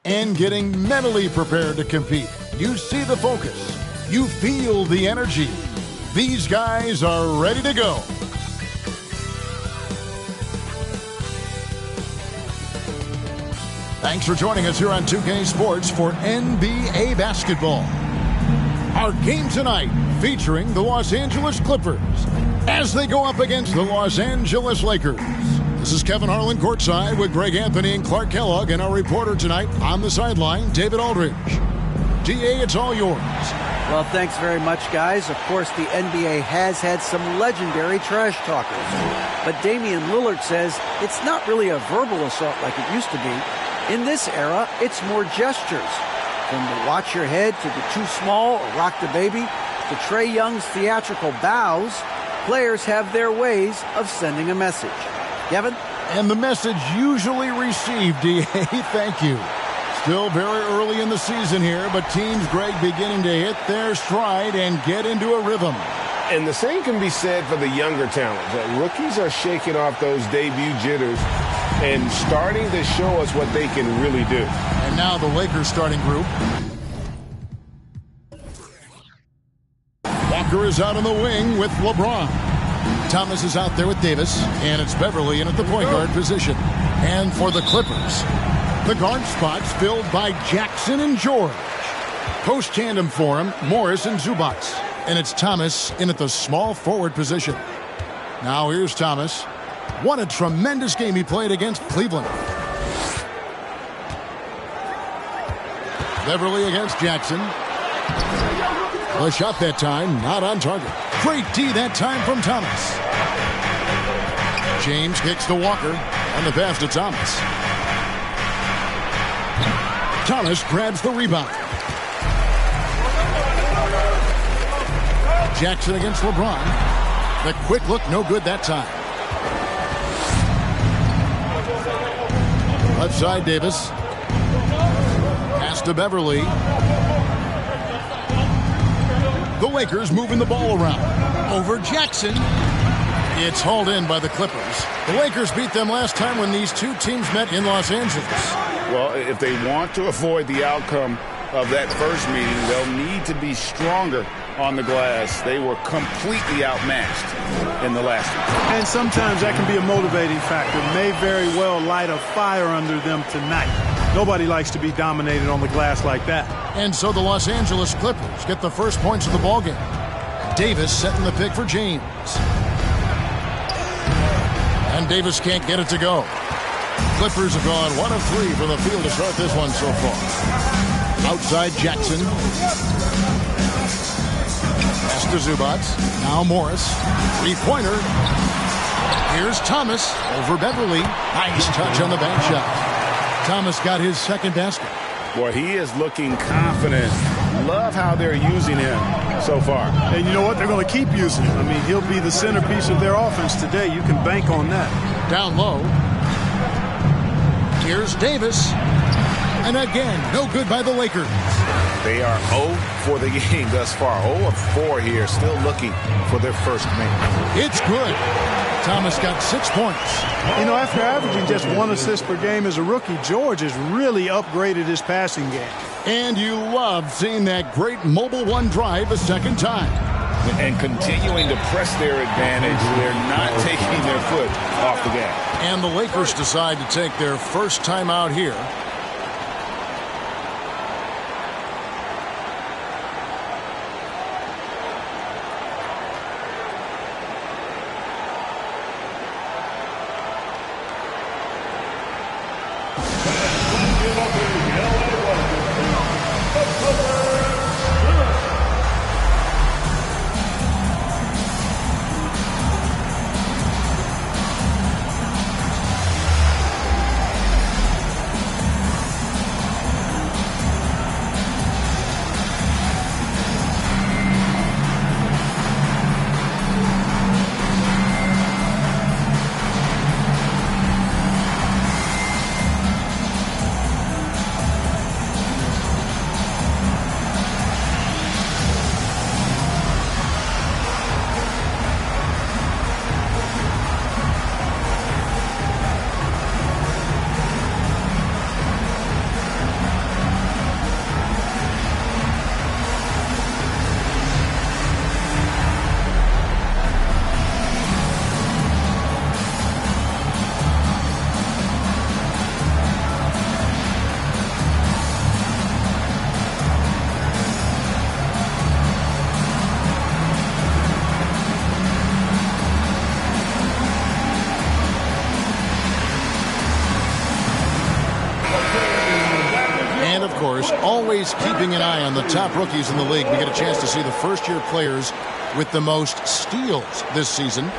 and getting mentally prepared to compete. You see the focus. You feel the energy. These guys are ready to go. Thanks for joining us here on 2K Sports for NBA basketball. Our game tonight featuring the Los Angeles Clippers as they go up against the Los Angeles Lakers. This is Kevin Harlan courtside with Greg Anthony and Clark Kellogg, and our reporter tonight on the sideline, David Aldridge. DA, it's all yours. Well, thanks very much, guys. Of course, the NBA has had some legendary trash talkers. But Damian Lillard says it's not really a verbal assault like it used to be. In this era, it's more gestures. From the watch your head to the too small or rock the baby to Trae Young's theatrical bows, players have their ways of sending a message. Kevin? And the message usually received, DA. Thank you. Still very early in the season here, but teams, Greg, beginning to hit their stride and get into a rhythm. And the same can be said for the younger talent. Rookies are shaking off those debut jitters and starting to show us what they can really do. And now the Lakers starting group. Walker is out on the wing with LeBron. Thomas is out there with Davis, and it's Beverly in at the point guard position. And for the Clippers, the guard spots filled by Jackson and George. Post tandem for him, Morris and Zubac. And it's Thomas in at the small forward position. Now here's Thomas. What a tremendous game he played against Cleveland. Beverly against Jackson. The shot that time, not on target. Great D that time from Thomas. James kicks to Walker, and the pass to Thomas. Thomas grabs the rebound. Jackson against LeBron. The quick look, no good that time. Left side, Davis. Pass to Beverly. The Lakers moving the ball around. Over Jackson. It's hauled in by the Clippers. The Lakers beat them last time when these two teams met in Los Angeles. Well, if they want to avoid the outcome of that first meeting, they'll need to be stronger on the glass. They were completely outmatched in the last one. And sometimes that can be a motivating factor. May very well light a fire under them tonight. Nobody likes to be dominated on the glass like that. And so the Los Angeles Clippers get the first points of the ballgame. Davis setting the pick for James. And Davis can't get it to go. Clippers have gone 1 of 3 from the field to start this one so far. Outside Jackson. Pass to Zubac. Now Morris. Three-pointer. Here's Thomas over Beverly. Nice touch on the bank shot. Thomas got his second basket. Boy, he is looking confident. Love how they're using him so far. And you know what? They're going to keep using him. I mean, he'll be the centerpiece of their offense today. You can bank on that. Down low. Here's Davis. And again, no good by the Lakers. They are 0 for the game thus far. 0 of 4 here, still looking for their first make. It's good. Thomas got 6 points. You know, after averaging just 1 assist per game as a rookie, George has really upgraded his passing game. And you love seeing that great mobile one drive a second time. And continuing to press their advantage. They're not taking their foot off the gas. And the Lakers decide to take their first time out here. of course, always keeping an eye on the top rookies in the league. We get a chance to see the first-year players with the most steals this season.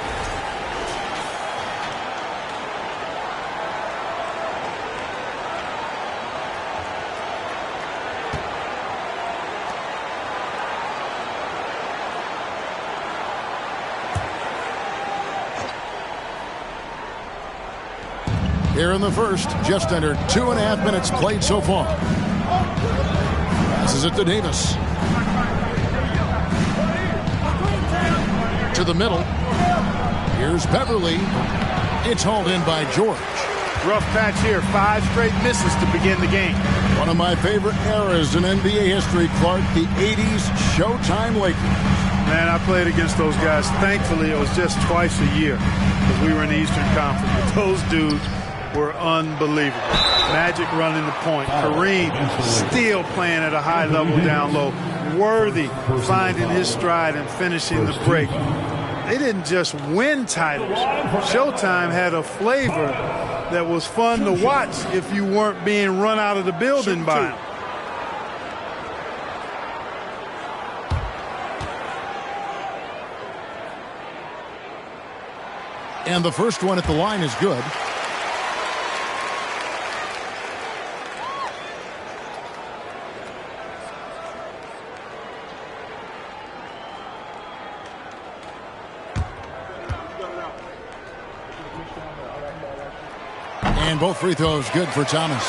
Here in the first, just under 2.5 minutes played so far. Passes it to Davis. To the middle. Here's Beverly. It's hauled in by George. Rough patch here. 5 straight misses to begin the game. One of my favorite eras in NBA history, Clark, the 80s Showtime Lakers. Man, I played against those guys. Thankfully, it was just twice a year because we were in the Eastern Conference. But those dudes were unbelievable. Magic running the point. Kareem still playing at a high level down low. Worthy finding his stride and finishing the break. They didn't just win titles. Showtime had a flavor that was fun to watch if you weren't being run out of the building by them. And the first one at the line is good. And both free throws good for Thomas.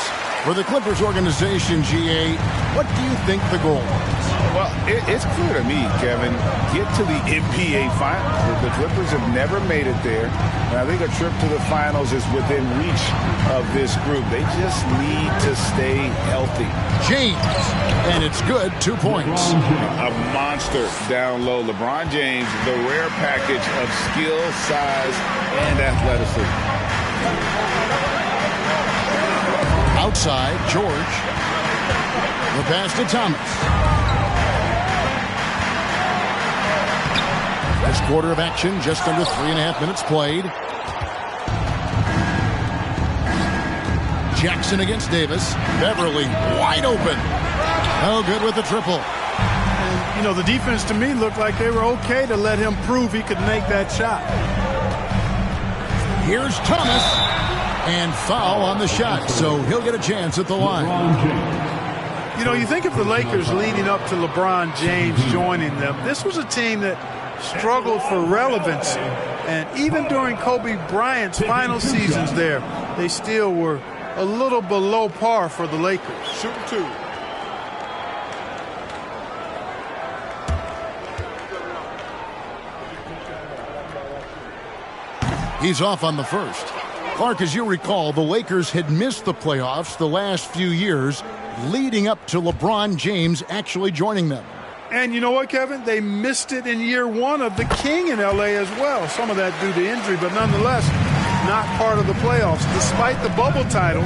For the Clippers organization, GA, what do you think the goal is? Well, it's clear to me, Kevin, get to the NBA Finals. The Clippers have never made it there. And I think a trip to the Finals is within reach of this group. They just need to stay healthy. James, and it's good, 2 points. A monster down low. LeBron James, the rare package of skill, size, and athleticism. Outside, George. The pass to Thomas. This quarter of action, just under 3.5 minutes played. Jackson against Davis. Beverly wide open. Oh, good with the triple. And, you know, the defense to me looked like they were okay to let him prove he could make that shot. Here's Thomas. And foul on the shot, so he'll get a chance at the line. You know, you think of the Lakers leading up to LeBron James joining them. This was a team that struggled for relevance. And even during Kobe Bryant's final seasons there, they still were a little below par for the Lakers. Shoot 2. He's off on the first. Clark, as you recall, the Lakers had missed the playoffs the last few years leading up to LeBron James actually joining them. And you know what, Kevin? They missed it in year 1 of the King in L.A. as well. Some of that due to injury, but nonetheless, not part of the playoffs. Despite the bubble title,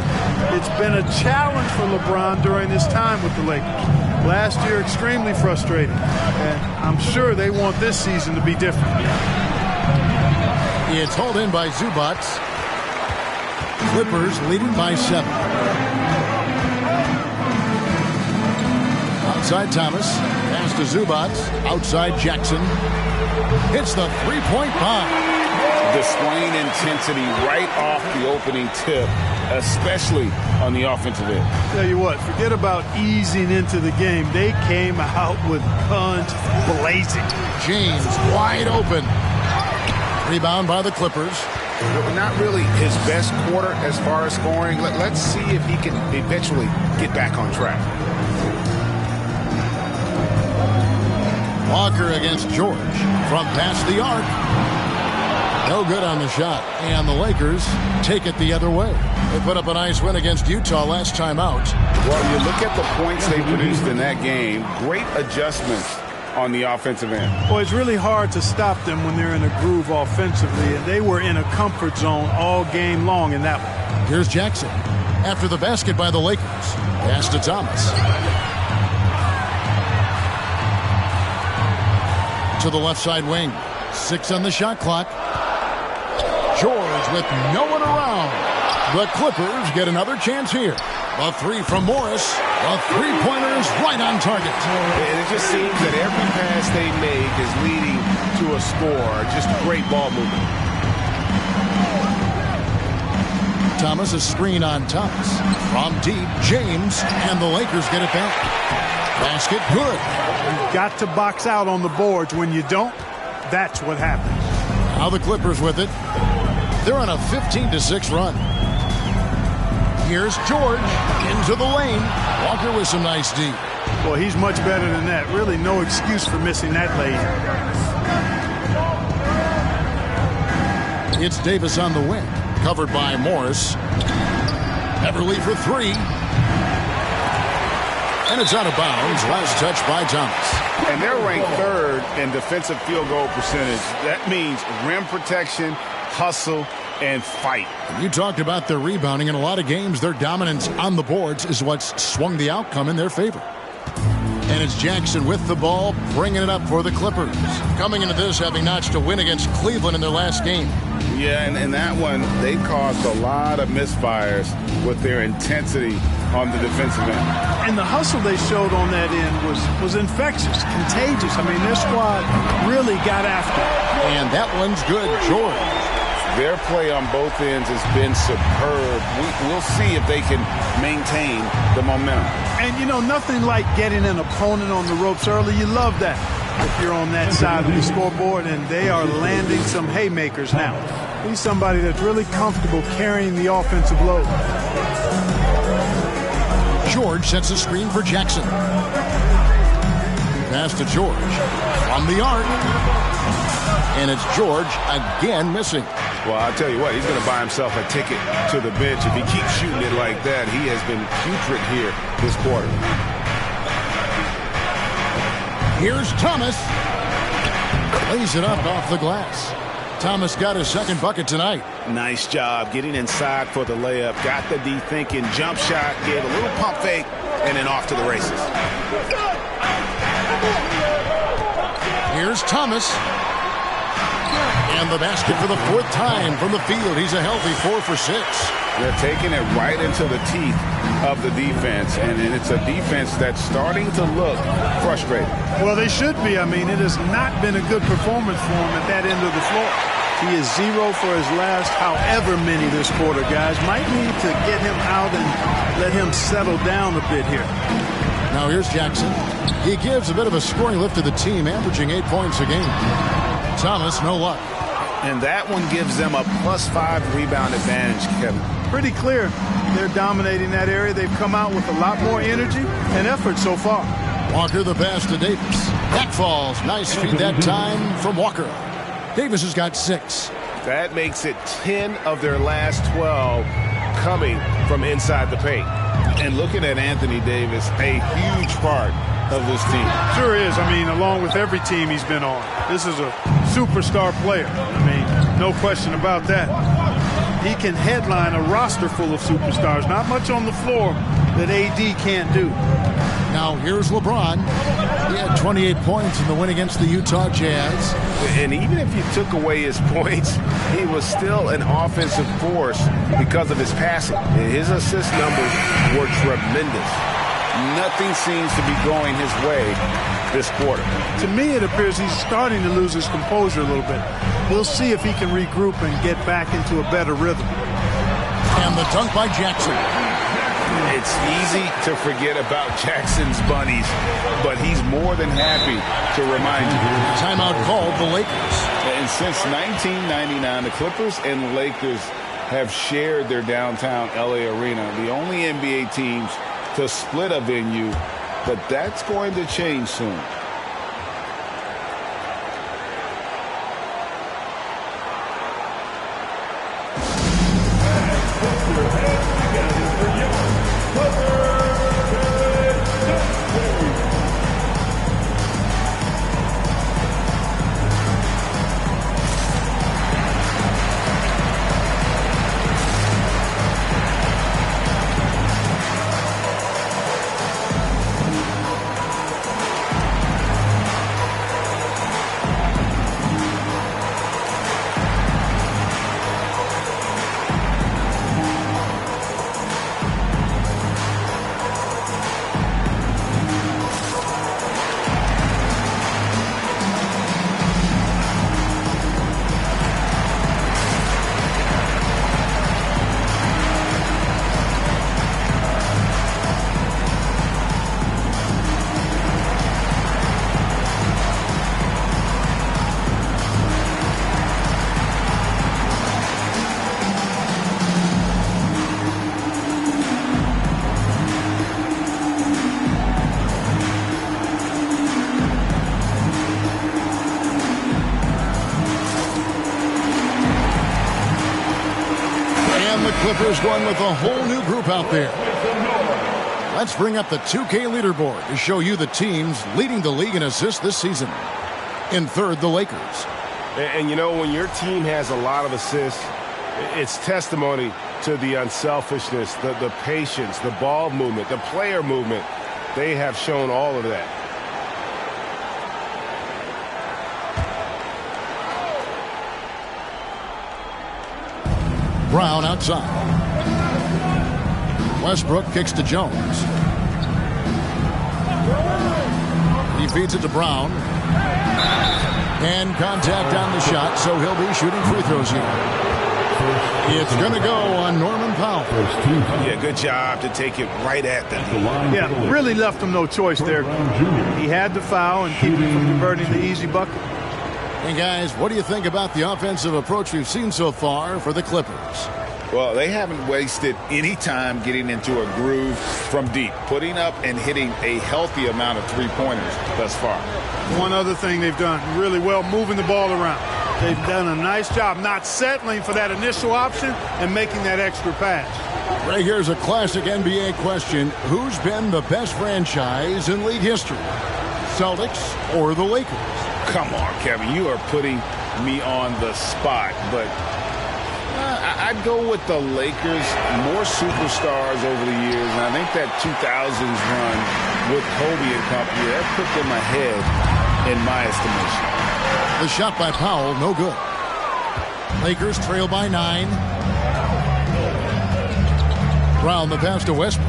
it's been a challenge for LeBron during his time with the Lakers. Last year, extremely frustrating. And I'm sure they want this season to be different. It's hauled in by Zubac. Clippers leading by 7. Outside Thomas. Pass to Zubac. Outside Jackson. Hits the three-point bomb. Displaying intensity right off the opening tip, especially on the offensive end. Tell you what, forget about easing into the game. They came out with guns blazing. James wide open. Rebound by the Clippers. Not really his best quarter as far as scoring. Let's see if he can eventually get back on track. Walker against George from past the arc. No good on the shot. And the Lakers take it the other way. They put up a nice win against Utah last time out. Well, you look at the points they produced in that game. Great adjustments on the offensive end. Well, it's really hard to stop them when they're in a groove offensively, and they were in a comfort zone all game long in that one. Here's Jackson after the basket by the Lakers. Pass to Thomas. To the left side wing. 6 on the shot clock. George with no one around. The Clippers get another chance here. A three from Morris. A three-pointer's right on target. And it just seems that every pass they make is leading to a score. Just great ball movement. Thomas, a screen on Thomas. From deep, James, and the Lakers get it back. Basket good. You've got to box out on the boards. When you don't, that's what happens. Now the Clippers with it. They're on a 15-6 run. Here's George into the lane. Walker with some nice D. Well, he's much better than that. Really no excuse for missing that lane. It's Davis on the wing. Covered by Morris. Beverly for three. And it's out of bounds. Last touch by Thomas. And they're ranked third in defensive field goal percentage. That means rim protection, hustle, and fight. You talked about their rebounding. In a lot of games, their dominance on the boards is what's swung the outcome in their favor. And it's Jackson with the ball, bringing it up for the Clippers. Coming into this, having notched a win against Cleveland in their last game. Yeah, and in that one, they caused a lot of misfires with their intensity on the defensive end. And the hustle they showed on that end was infectious, contagious. I mean, their squad really got after it. And that one's good, George. Their play on both ends has been superb. We'll see if they can maintain the momentum. And, you know, nothing like getting an opponent on the ropes early. You love that if you're on that side of the scoreboard, and they are landing some haymakers now. He's somebody that's really comfortable carrying the offensive load. George sets a screen for Jackson. Pass to George. From the arc. And it's George again missing. Well, I'll tell you what, he's going to buy himself a ticket to the bench. If he keeps shooting it like that, he has been putrid here this quarter. Here's Thomas. Lays it up off the glass. Thomas got his second bucket tonight. Nice job getting inside for the layup. Got the D thinking, jump shot, gave a little pump fake, and then off to the races. Here's Thomas. And the basket for the fourth time from the field. He's a healthy 4 for 6. They're taking it right into the teeth of the defense, and it's a defense that's starting to look frustrated. Well, they should be. I mean, it has not been a good performance for him at that end of the floor. He is 0 for his last however many this quarter, guys. Might need to get him out and let him settle down a bit here. Now here's Jackson. He gives a bit of a scoring lift to the team, averaging 8 points a game. Thomas, no luck. And that one gives them a +5 rebound advantage, Kevin. Pretty clear. They're dominating that area. They've come out with a lot more energy and effort so far. Walker the pass to Davis. Back falls. Nice feed that time from Walker. Davis has got 6. That makes it 10 of their last 12 coming from inside the paint. And looking at Anthony Davis, a huge part of this team. Sure is. I mean, along with every team he's been on. This is a superstar player. I mean, no question about that. He can headline a roster full of superstars. Not much on the floor that AD can't do. Now here's LeBron. He had 28 points in the win against the Utah Jazz. And even if you took away his points, he was still an offensive force because of his passing. His assist numbers were tremendous. Nothing seems to be going his way this quarter. To me, it appears he's starting to lose his composure a little bit. We'll see if he can regroup and get back into a better rhythm. And the dunk by Jackson. It's easy to forget about Jackson's bunnies, but he's more than happy to remind you. Timeout called the Lakers. And since 1999, the Clippers and Lakers have shared their downtown LA arena, the only NBA teams to split a venue, but that's going to change soon. Clippers going with a whole new group out there. Let's bring up the 2K leaderboard to show you the teams leading the league in assists this season. In third, the Lakers. And you know, when your team has a lot of assists, it's testimony to the unselfishness, the patience, the ball movement, the player movement. They have shown all of that. Brown outside. Westbrook kicks to Jones. He feeds it to Brown. And contact on the shot, so he'll be shooting free throws here. It's going to go on Norman Powell. Yeah, good job to take it right at them. Yeah, really left him no choice there. He had to foul and keep him from converting the easy bucket. And guys, what do you think about the offensive approach we've seen so far for the Clippers? Well, they haven't wasted any time getting into a groove from deep, putting up and hitting a healthy amount of three-pointers thus far. One other thing they've done really well, moving the ball around. They've done a nice job not settling for that initial option and making that extra pass. Right here's a classic NBA question. Who's been the best franchise in league history? Celtics or the Lakers? Come on, Kevin, you are putting me on the spot, but I'd go with the Lakers. More superstars over the years, and I think that 2000s run with Kobe and company, that put them ahead in my estimation. The shot by Powell, no good. Lakers trail by 9. Brown the pass to Westbrook.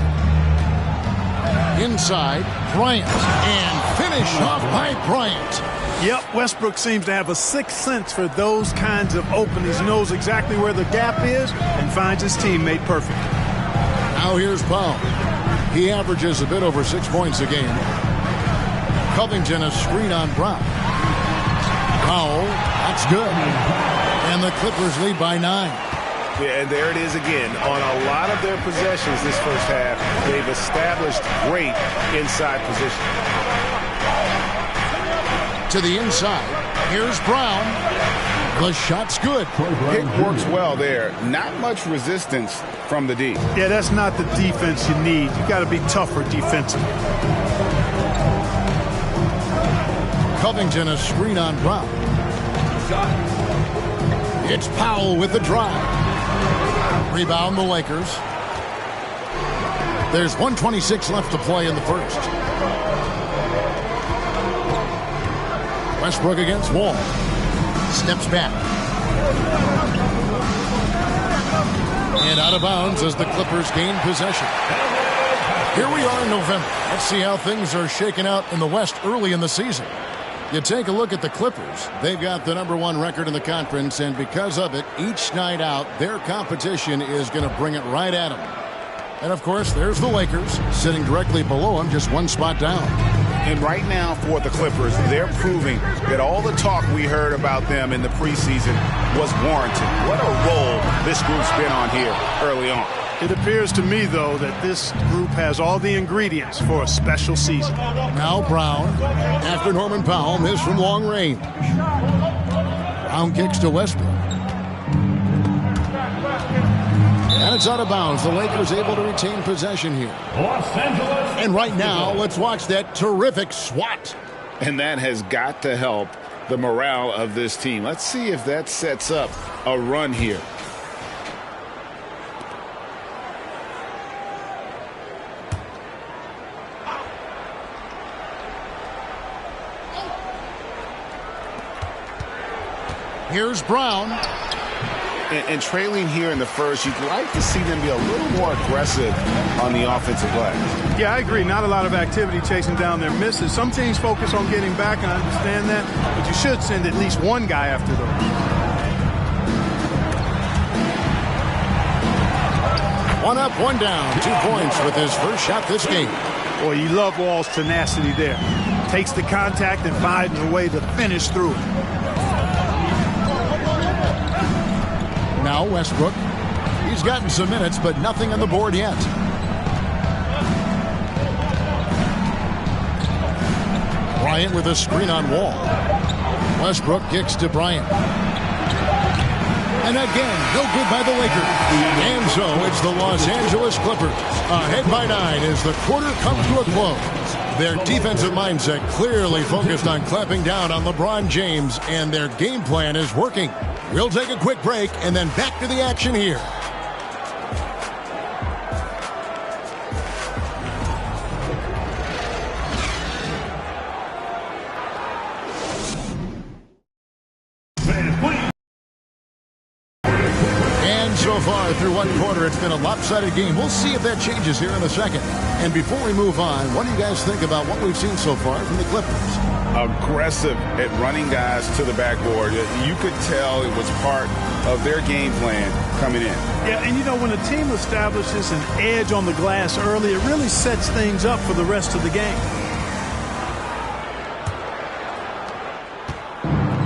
Inside, Bryant, and finish off by Bryant. Yep, Westbrook seems to have a sixth sense for those kinds of openings. He knows exactly where the gap is and finds his teammate perfect. Now here's Powell. He averages a bit over 6 points a game. Covington a screen on Brown. Powell, that's good. And the Clippers lead by 9. Yeah, and there it is again. On a lot of their possessions this first half, they've established great inside position. To the inside. Here's Brown. The shot's good. Pick works well there. Not much resistance from the D. Yeah, that's not the defense you need. You got to be tougher defensively. Covington a screen on Brown. It's Powell with the drive. Rebound the Lakers. There's 1:26 left to play in the first. Westbrook against Wall. Steps back. And out of bounds as the Clippers gain possession. Here we are in November. Let's see how things are shaking out in the West early in the season. You take a look at the Clippers. They've got the #1 record in the conference, and because of it, each night out, their competition is going to bring it right at them. And, of course, there's the Lakers sitting directly below them, just one spot down. And right now for the Clippers, they're proving that all the talk we heard about them in the preseason was warranted. What a role this group's been on here early on. It appears to me, though, that this group has all the ingredients for a special season. Now Brown, after Norman Powell, missed from long range. Brown kicks to Westbrook. And it's out of bounds. The Lakers able to retain possession here. And right now, let's watch that terrific swat. And that has got to help the morale of this team. Let's see if that sets up a run here. Here's Brown. And trailing here in the first, you'd like to see them be a little more aggressive on the offensive glass. Yeah, I agree. Not a lot of activity chasing down their misses. Some teams focus on getting back, and I understand that. But you should send at least one guy after those. One up, one down. 2 points with his first shot this game. Boy, you love Wall's tenacity there. Takes the contact and finds a way to finish through it. Now Westbrook. He's gotten some minutes, but nothing on the board yet. Bryant with a screen on Wall. Westbrook kicks to Bryant. And again, no good by the Lakers. And so it's the Los Angeles Clippers. Ahead by 9 as the quarter comes to a close. Their defensive mindset clearly focused on clamping down on LeBron James, and their game plan is working. We'll take a quick break and then back to the action here. So far through one quarter, it's been a lopsided game. We'll see if that changes here in a second. And before we move on, what do you guys think about what we've seen so far from the Clippers? Aggressive at running guys to the backboard. You could tell it was part of their game plan coming in. Yeah, and you know, when a team establishes an edge on the glass early, it really sets things up for the rest of the game.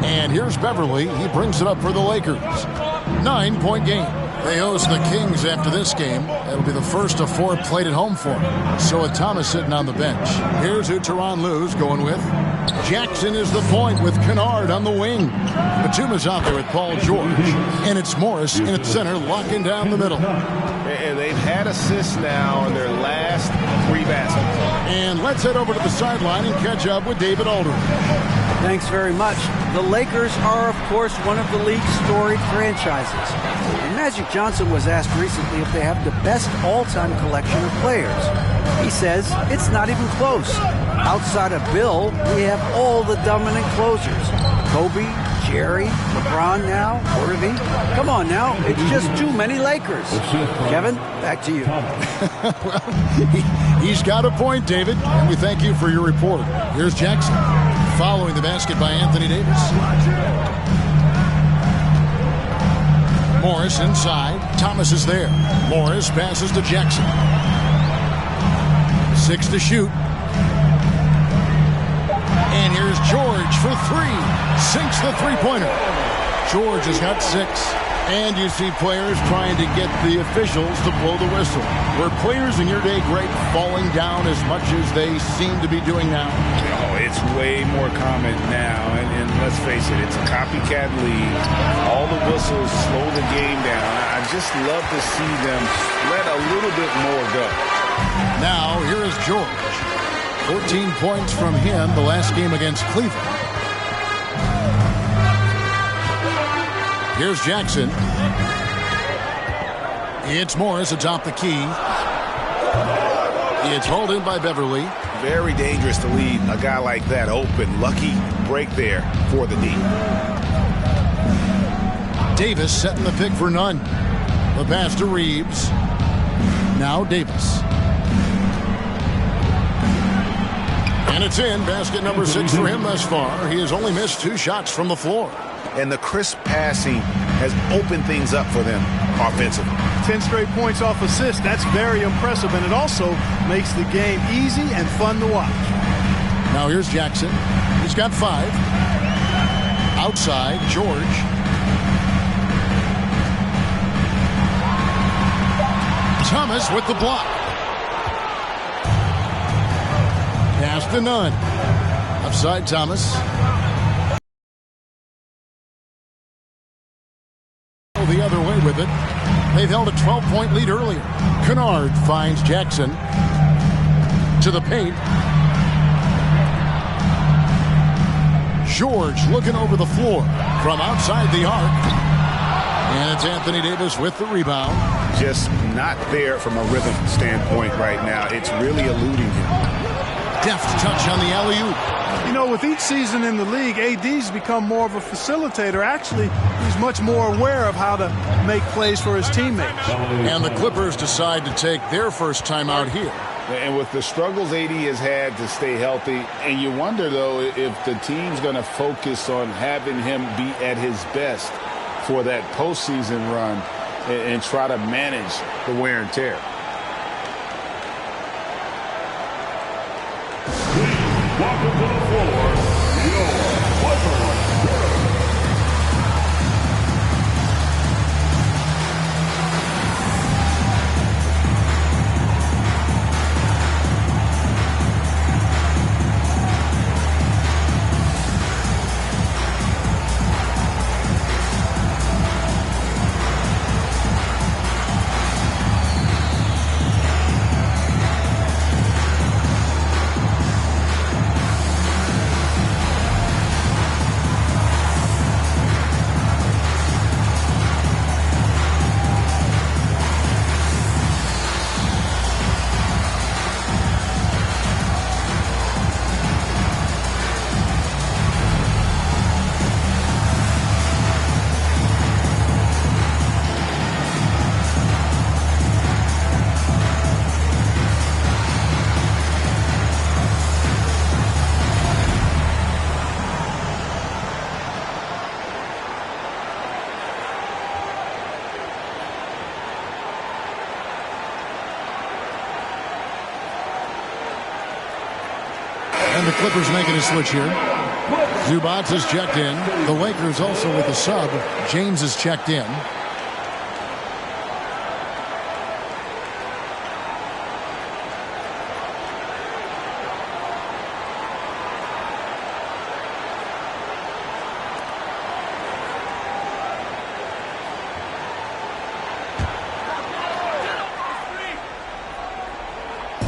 And here's Beverly. He brings it up for the Lakers. 9-point game. They host the Kings after this game. It'll be the first of 4 played at home for them. So with Thomas sitting on the bench. Here's who Tyronn Lue's going with. Jackson is the point with Kennard on the wing. Batuma's out there with Paul George. And it's Morris in at center locking down the middle. And they've had assists now in their last 3 baskets. And let's head over to the sideline and catch up with David Aldridge. Thanks very much. The Lakers are, of course, one of the league's storied franchises. And Magic Johnson was asked recently if they have the best all-time collection of players. He says it's not even close. Outside of Bill, we have all the dominant closers. Kobe, Jerry, LeBron now, Worthy. Come on now, it's just too many Lakers. Kevin, back to you. Well, he's got a point, David, and we thank you for your report. Here's Jackson. Following the basket by Anthony Davis. Morris inside. Thomas is there. Morris passes to Jackson. 6 to shoot. And here's George for 3. Sinks the three-pointer. George has got 6. And you see players trying to get the officials to blow the whistle. Were players in your day great falling down as much as they seem to be doing now? Oh, it's way more common now. And let's face it, it's a copycat league. All the whistles slow the game down. I just love to see them let a little bit more go. Now, here is George. 14 points from him the last game against Cleveland. Here's Jackson. It's Morris atop the key. It's hauled in by Beverly. Very dangerous to leave a guy like that open. Lucky break there for the D. Davis setting the pick for none. The pass to Reeves. Now Davis. And it's in. Basket number 6 for him thus far. He has only missed 2 shots from the floor. And the crisp passing has opened things up for them offensively. 10 straight points off assists. That's very impressive, and it also makes the game easy and fun to watch. Now here's Jackson. He's got 5. Outside, George. Thomas with the block. Pass to none. Upside Thomas. The other way with it. They've held a 12-point lead earlier. Kennard finds Jackson to the paint. George looking over the floor from outside the arc. And it's Anthony Davis with the rebound. Just not there from a rhythm standpoint right now. It's really eluding him. Deft touch on the alley-oop. You know, with each season in the league, AD's become more of a facilitator. Actually, he's much more aware of how to make plays for his teammates. And the Clippers decide to take their first time out here. And with the struggles AD has had to stay healthy, and you wonder, though, if the team's going to focus on having him be at his best for that postseason run and try to manage the wear and tear. Welcome to the floor, your Clippers. And the Clippers making a switch here. Zubac is checked in. The Lakers also with a sub. James is checked in.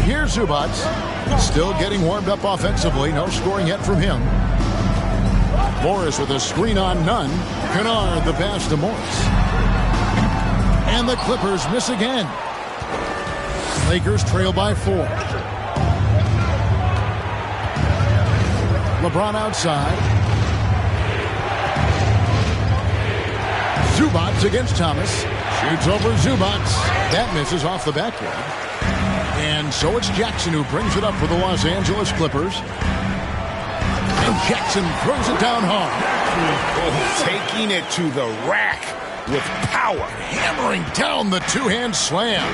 Here's Zubac. Still getting warmed up offensively. No scoring yet from him. Morris with a screen on none. Kennard the pass to Morris. And the Clippers miss again. Lakers trail by 4. LeBron outside. Zubac against Thomas. Shoots over Zubac. That misses off the backboard. And so it's Jackson who brings it up for the Los Angeles Clippers. And Jackson throws it down hard. Oh, taking it to the rack with power. Hammering down the two-hand slam.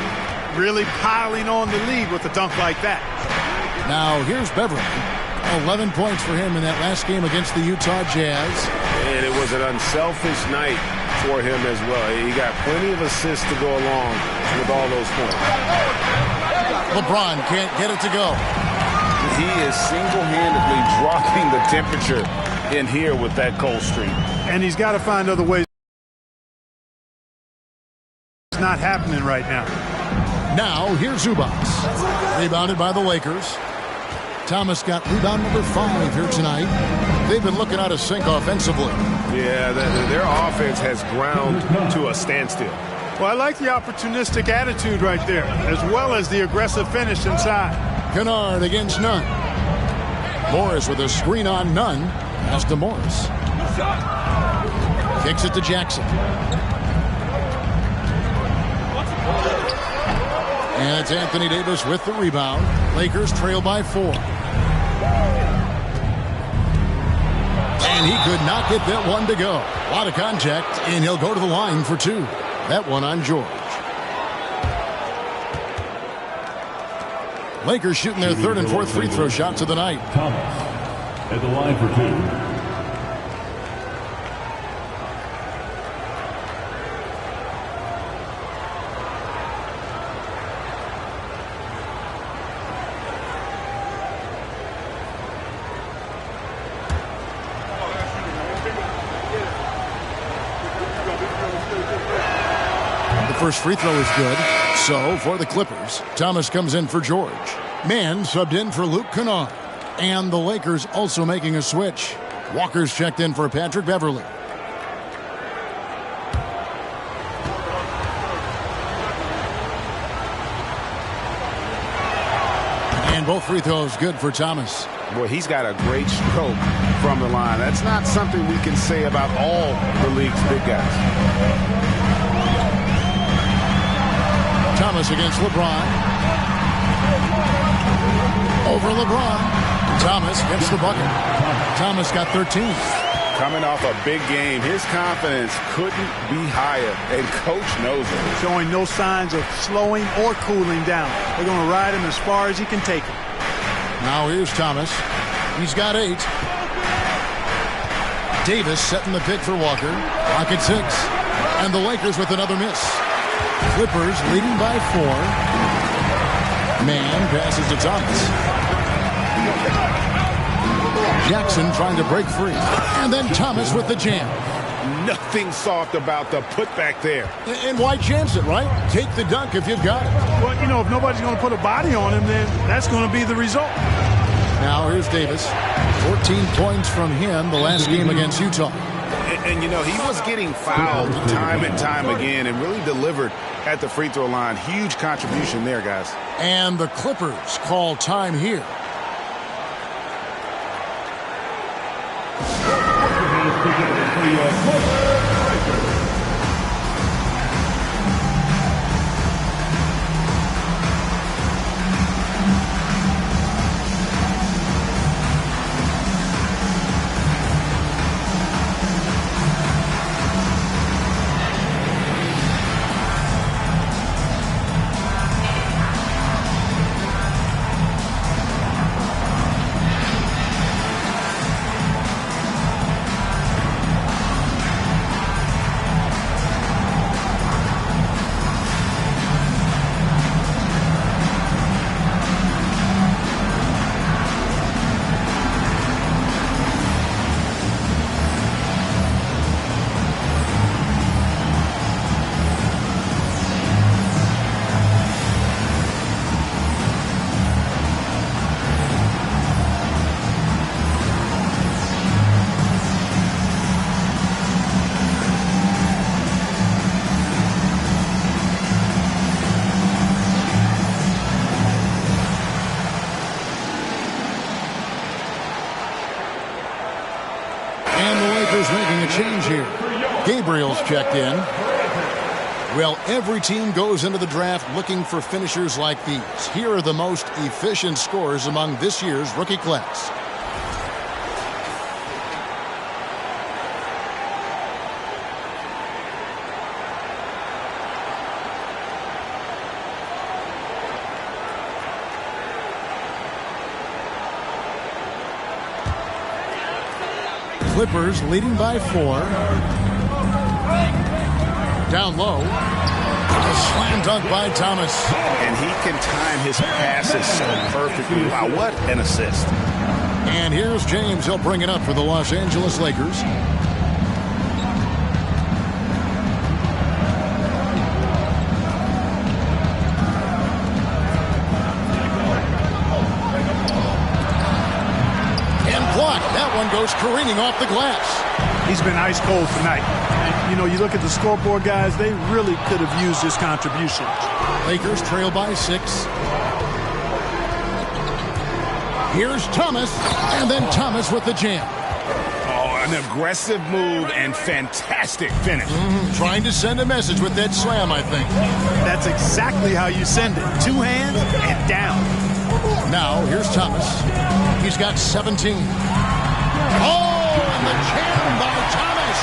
Really piling on the lead with a dunk like that. Now here's Beverly. 11 points for him in that last game against the Utah Jazz. And it was an unselfish night for him as well. He got plenty of assists to go along with all those points. LeBron can't get it to go. He is single-handedly dropping the temperature in here with that cold streak. And he's got to find other ways. It's not happening right now. Now here's Zubac. Rebounded by the Lakers. Thomas got rebound number 5 here tonight. They've been looking out of sync offensively. Yeah, their offense has ground to a standstill. Well, I like the opportunistic attitude right there, as well as the aggressive finish inside. Kennard against Nunn. Morris with a screen on Nunn. Pass to Morris. Kicks it to Jackson. And it's Anthony Davis with the rebound. Lakers trail by 4. And he could not get that one to go. A lot of contact, and he'll go to the line for 2. That one on George. Lakers shooting their 3rd and 4th free throw shots of the night. Thomas at the line for 2. First free throw is good. So for the Clippers, Thomas comes in for George. Mann subbed in for Luke Kennard. And the Lakers also making a switch. Walker's checked in for Patrick Beverly. And both free throws good for Thomas. Boy, he's got a great stroke from the line. That's not something we can say about all the league's big guys. Thomas against LeBron. Over LeBron. Thomas gets the bucket. Thomas got 13. Coming off a big game, his confidence couldn't be higher, and coach knows it. Showing no signs of slowing or cooling down. They're going to ride him as far as he can take him. Now here's Thomas. He's got 8. Davis setting the pick for Walker. Clock at 6. And the Lakers with another miss. Clippers leading by 4. Mann passes to Thomas. Jackson trying to break free. And then Thomas with the jam. Nothing soft about the putback there. And why chance it, right? Take the dunk if you've got it. Well, you know, if nobody's going to put a body on him, then that's going to be the result. Now here's Davis. 14 points from him the last game against Utah. And, you know, he was getting fouled time and time again and really delivered at the free throw line. Huge contribution there, guys. And the Clippers call time here. Lakers making a change here. Gabriel's checked in. Well, every team goes into the draft looking for finishers like these. Here are the most efficient scorers among this year's rookie class. Clippers leading by 4. Down low. A slam dunk by Thomas. And he can time his passes so perfectly. Wow, what an assist. And here's James. He'll bring it up for the Los Angeles Lakers. That one goes careening off the glass. He's been ice cold tonight. And, you know, you look at the scoreboard, guys, they really could have used his contribution. Lakers trail by 6. Here's Thomas, and then Thomas with the jam. Oh, an aggressive move and fantastic finish. Trying to send a message with that slam, I think. That's exactly how you send it. 2 hands and down. Now, here's Thomas. He's got 17. Oh, and the jam by Thomas.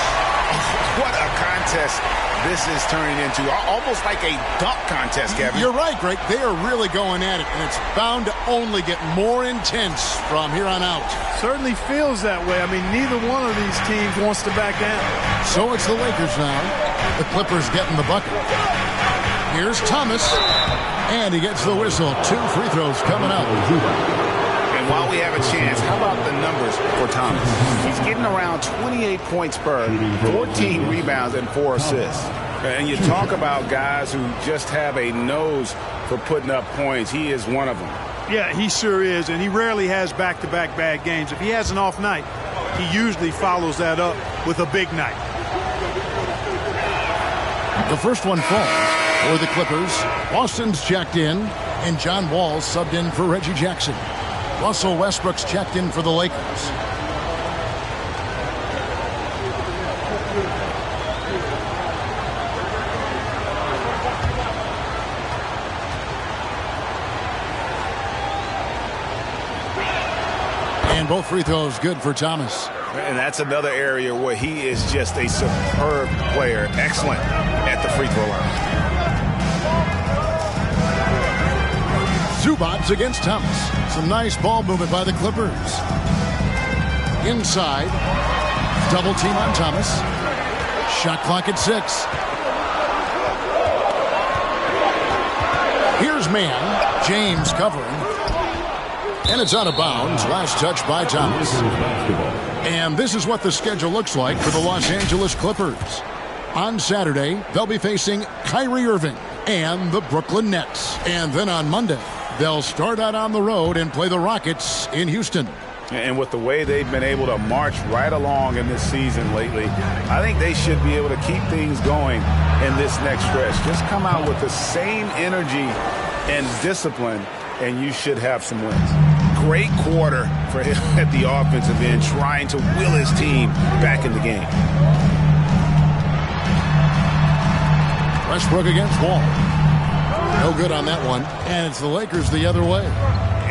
What a contest this is turning into. Almost like a dunk contest, Kevin. You're right, Greg. They are really going at it, and it's bound to only get more intense from here on out. Certainly feels that way. I mean, neither one of these teams wants to back down. So it's the Lakers now. The Clippers getting the bucket. Here's Thomas, and he gets the whistle. 2 free throws coming up. And while we have a chance, how about the numbers for Thomas? He's getting around 28 points per, 14 rebounds, and 4 assists. And you talk about guys who just have a nose for putting up points. He is one of them. Yeah, he sure is, and he rarely has back-to-back bad games. If he has an off night, he usually follows that up with a big night. The first one falls for the Clippers. Boston's checked in, and John Wall subbed in for Reggie Jackson. Russell Westbrook's checked in for the Lakers. And both free throws good for Thomas. And that's another area where he is just a superb player. Excellent at the free throw line. Zubats against Thomas. Some nice ball movement by the Clippers. Inside. Double team on Thomas. Shot clock at 6. Here's man. James covering. And it's out of bounds. Last touch by Thomas. And this is what the schedule looks like for the Los Angeles Clippers. On Saturday, they'll be facing Kyrie Irving and the Brooklyn Nets. And then on Monday, they'll start out on the road and play the Rockets in Houston. And with the way they've been able to march right along in this season lately, I think they should be able to keep things going in this next stretch. Just come out with the same energy and discipline, and you should have some wins. Great quarter for him at the offensive end, trying to will his team back in the game. Westbrook against Wall. No good on that one. And it's the Lakers the other way.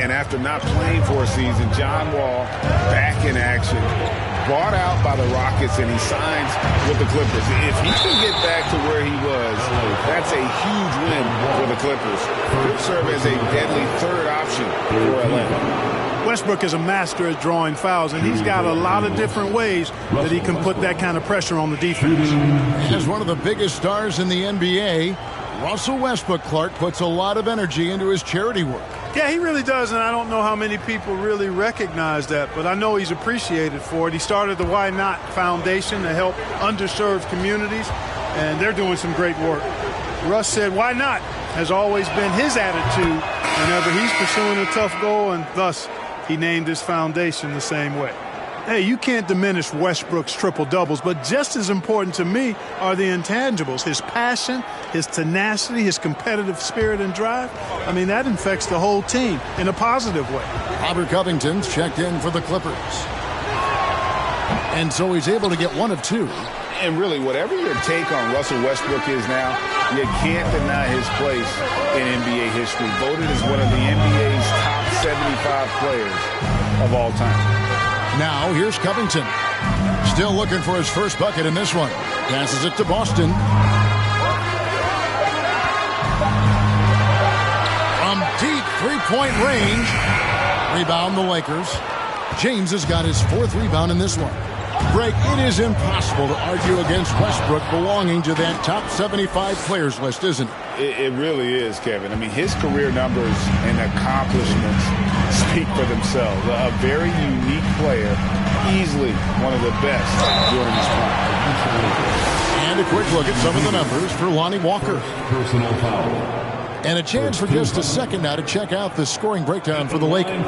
And after not playing for a season, John Wall back in action. Bought out by the Rockets, and he signs with the Clippers. If he can get back to where he was, that's a huge win for the Clippers. Could serve as a deadly third option for Atlanta. Westbrook is a master at drawing fouls, and he's got a lot of different ways that he can put that kind of pressure on the defense. As one of the biggest stars in the NBA, Russell Westbrook, Clark, puts a lot of energy into his charity work. Yeah, he really does, and I don't know how many people really recognize that, but I know he's appreciated for it. He started the Why Not Foundation to help underserved communities, and they're doing some great work. Russ said, why not, has always been his attitude whenever he's pursuing a tough goal, and thus he named his foundation the same way. Hey, you can't diminish Westbrook's triple-doubles, but just as important to me are the intangibles. His passion, his tenacity, his competitive spirit and drive. I mean, that infects the whole team in a positive way. Robert Covington's checked in for the Clippers. And so he's able to get one of two. And really, whatever your take on Russell Westbrook is now, you can't deny his place in NBA history. Voted as one of the NBA's top 75 players of all time. Now, here's Covington. Still looking for his first bucket in this one. Passes it to Boston. From deep three-point range. Rebound the Lakers. James has got his fourth rebound in this one. Greg, it is impossible to argue against Westbrook belonging to that top 75 players list, isn't it? It really is, Kevin. I mean, his career numbers and accomplishments speak for themselves. A very unique player, easily one of the best during his prime. And a quick look at some of the numbers for Lonnie Walker. Personal foul. And a chance for just a second now to check out the scoring breakdown for the Lakers.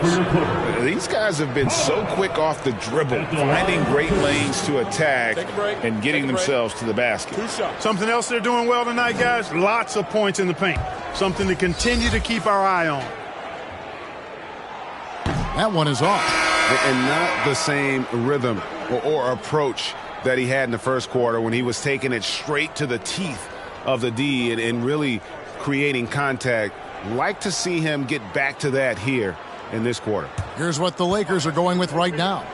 These guys have been so quick off the dribble, finding great lanes to attack and getting themselves to the basket. Something else they're doing well tonight, guys, lots of points in the paint. Something to continue to keep our eye on. That one is off. And not the same rhythm or approach that he had in the first quarter when he was taking it straight to the teeth of the D and really creating contact. Like to see him get back to that here in this quarter. Here's what the Lakers are going with right now.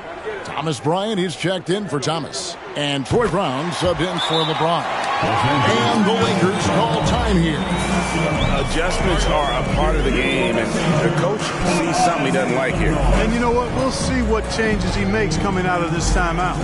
Thomas Bryant, he's checked in for Thomas. And Troy Brown subbed in for LeBron. And the Lakers call time here. Adjustments are a part of the game, and the coach sees something he doesn't like here. And you know what? We'll see what changes he makes coming out of this timeout.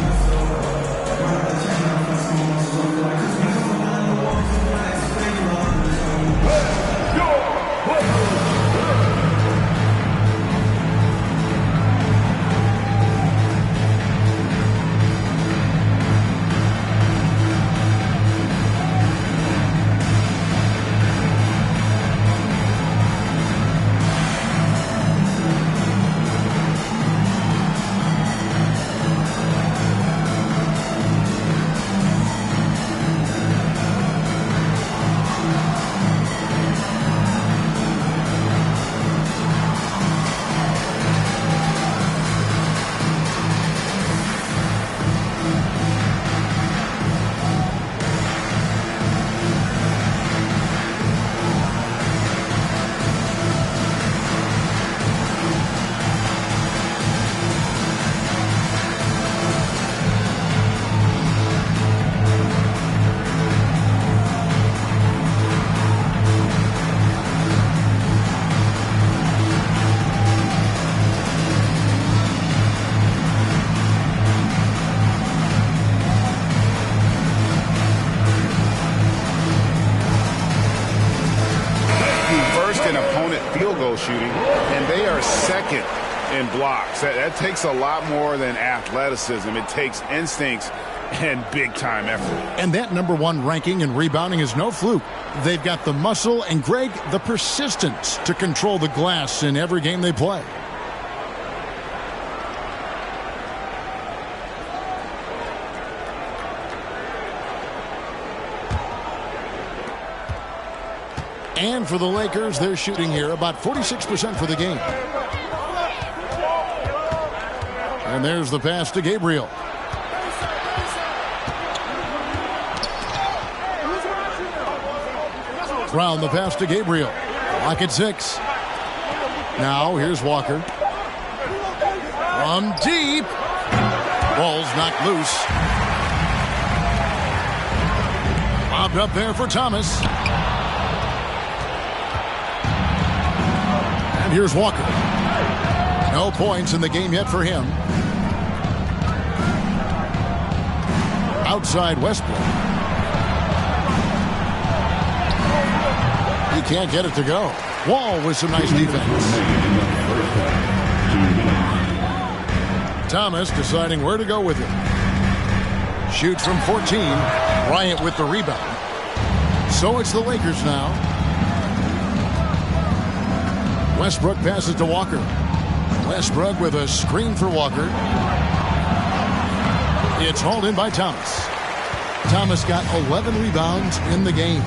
Shooting, and they are second in blocks. That takes a lot more than athleticism. It takes instincts and big-time effort. And that #1 ranking in rebounding is no fluke. They've got the muscle and, Greg, the persistence to control the glass in every game they play. And for the Lakers, they're shooting here about 46% for the game. And there's the pass to Gabriel. Brown, the pass to Gabriel. Lock at 6. Now here's Walker. From deep. Ball's knocked loose. Bobbed up there for Thomas. And here's Walker. No points in the game yet for him. Outside Westbrook. He can't get it to go. Wall with some nice defense. Thomas deciding where to go with it. Shoots from 14. Bryant with the rebound. So it's the Lakers now. Westbrook passes to Walker. Westbrook with a screen for Walker. It's hauled in by Thomas. Thomas got 11 rebounds in the game.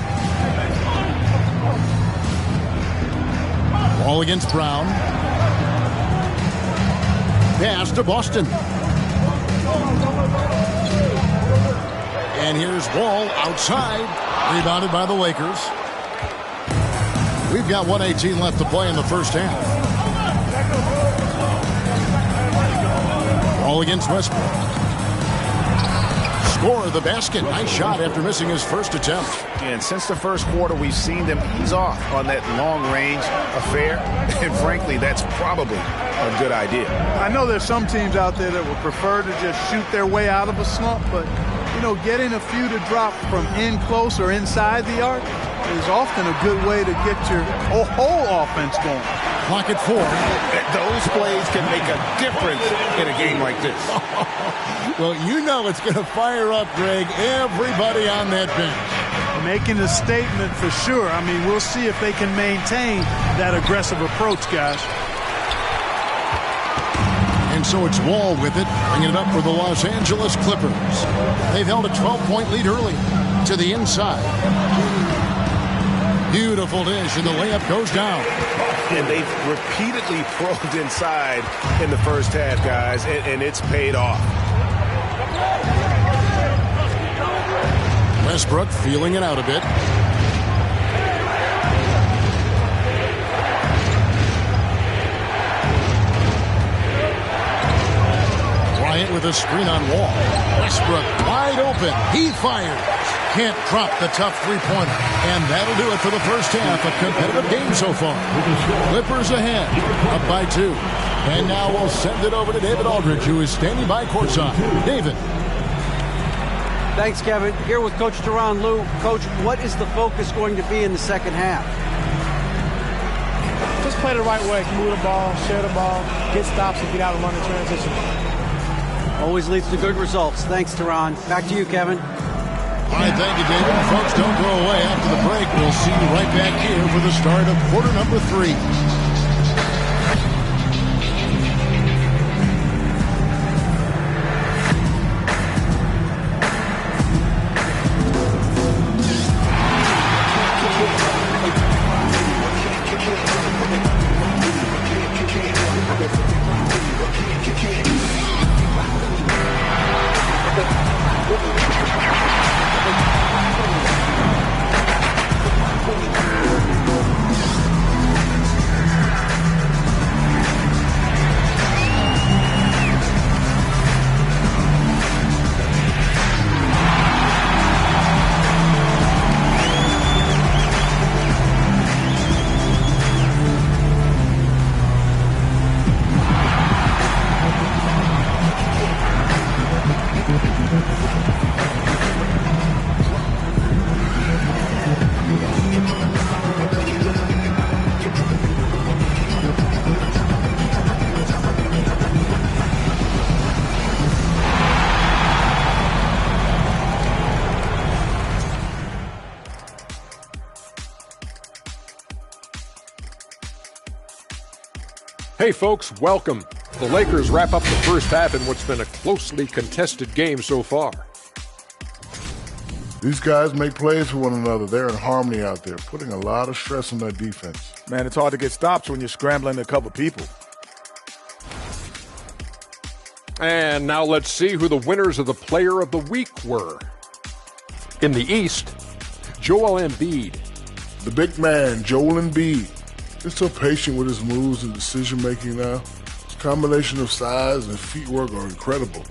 Ball against Brown. Pass to Boston. And here's Wall outside. Rebounded by the Lakers. We've got 1:18 left to play in the first half. Wall against Westbrook. Score the basket. Nice shot after missing his first attempt. And since the first quarter, we've seen them ease off on that long-range affair. And frankly, that's probably a good idea. I know there's some teams out there that would prefer to just shoot their way out of a slump, but, you know, getting a few to drop from in close or inside the arc is often a good way to get your whole offense going. Clock at 4. Those plays can make a difference in a game like this. Well, you know it's going to fire up, Greg, everybody on that bench. Making a statement for sure. I mean, we'll see if they can maintain that aggressive approach, guys. And so it's Wall with it, bringing it up for the Los Angeles Clippers. They've held a 12-point lead early to the inside. Beautiful dish, and the layup goes down. And they've repeatedly probed inside in the first half, guys, and it's paid off. Westbrook feeling it out a bit. Bryant with a screen on Wall. Westbrook wide open. He fires. Can't drop the tough three-pointer. And that'll do it for the first half. A competitive game so far. Clippers ahead, up by 2. And now we'll send it over to David Aldridge, who is standing by courtside. David. Thanks, Kevin. Here with Coach Tyronn Lue. Coach, what is the focus going to be in the second half? Just play the right way. Move the ball, share the ball, get stops, and get out and run the transition. Always leads to good results. Thanks, Tyronn. Back to you, Kevin. All right, thank you, David. Folks, don't go away. After the break, we'll see you right back here for the start of quarter number 3. Hey folks, welcome. The Lakers wrap up the first half in what's been a closely contested game so far. These guys make plays for one another. They're in harmony out there, putting a lot of stress on their defense. Man, it's hard to get stops when you're scrambling to cover people. And now let's see who the winners of the Player of the Week were. In the East, Joel Embiid. The big man, Joel Embiid. He's so patient with his moves and decision-making now. His combination of size and feet work are incredible.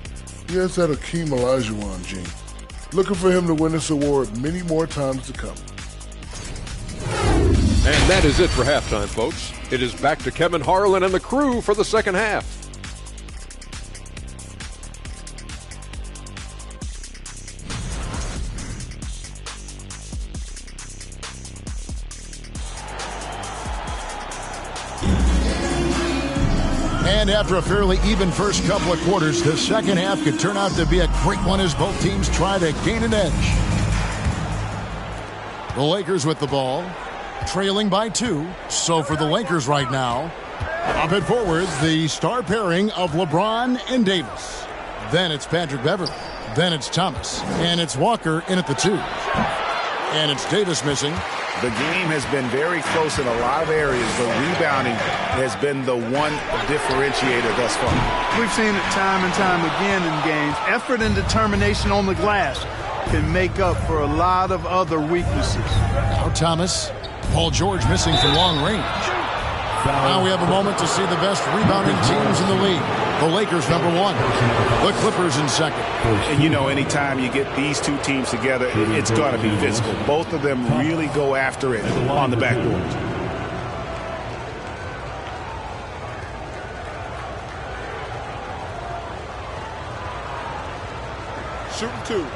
He has that Hakeem Olajuwon gene. Looking for him to win this award many more times to come. And that is it for halftime, folks. It is back to Kevin Harlan and the crew for the second half. And after a fairly even first couple of quarters, the second half could turn out to be a great one as both teams try to gain an edge. The Lakers with the ball, trailing by 2. So for the Lakers right now, up and forward, the star pairing of LeBron and Davis. Then it's Patrick Beverley. Then it's Thomas. And it's Walker in at the 2. And it's Davis missing. The game has been very close in a lot of areas, but rebounding has been the one differentiator thus far. We've seen it time and time again in games. Effort and determination on the glass. can make up for a lot of other weaknesses. Now Thomas. Paul George missing from long range. Now we have a moment to see the best rebounding teams in the league. The Lakers #1. The Clippers in second. And you know, anytime you get these two teams together, it's going to be physical. Both of them really go after it on the backboard. Shooting 2.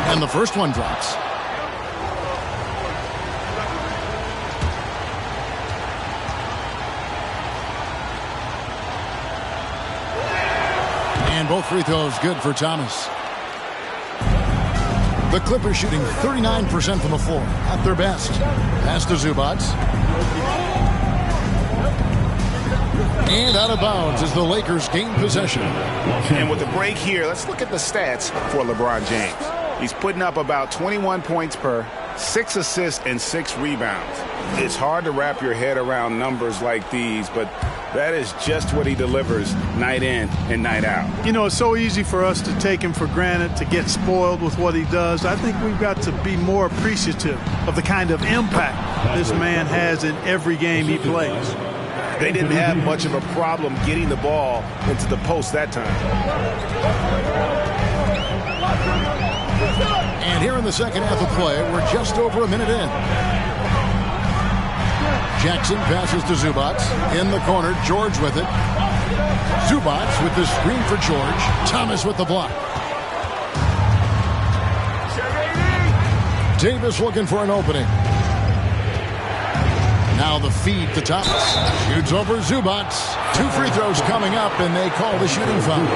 And the first one drops. And both free throws good for Thomas. The Clippers shooting 39% from the floor at their best. Pass to Zubac. And out of bounds as the Lakers gain possession. And with the break here, let's look at the stats for LeBron James. He's putting up about 21 points per, 6 assists, and 6 rebounds. It's hard to wrap your head around numbers like these, but that is just what he delivers night in and night out. You know, it's so easy for us to take him for granted, to get spoiled with what he does. I think we've got to be more appreciative of the kind of impact this man has in every game he plays. They didn't have much of a problem getting the ball into the post that time. And here in the second half of play, we're just over a minute in. Jackson passes to Zubac. In the corner, George with it. Zubac with the screen for George. Thomas with the block. Davis looking for an opening. Now the feed to Thomas. Shoots over Zubac. 2 free throws coming up, and they call the shooting foul.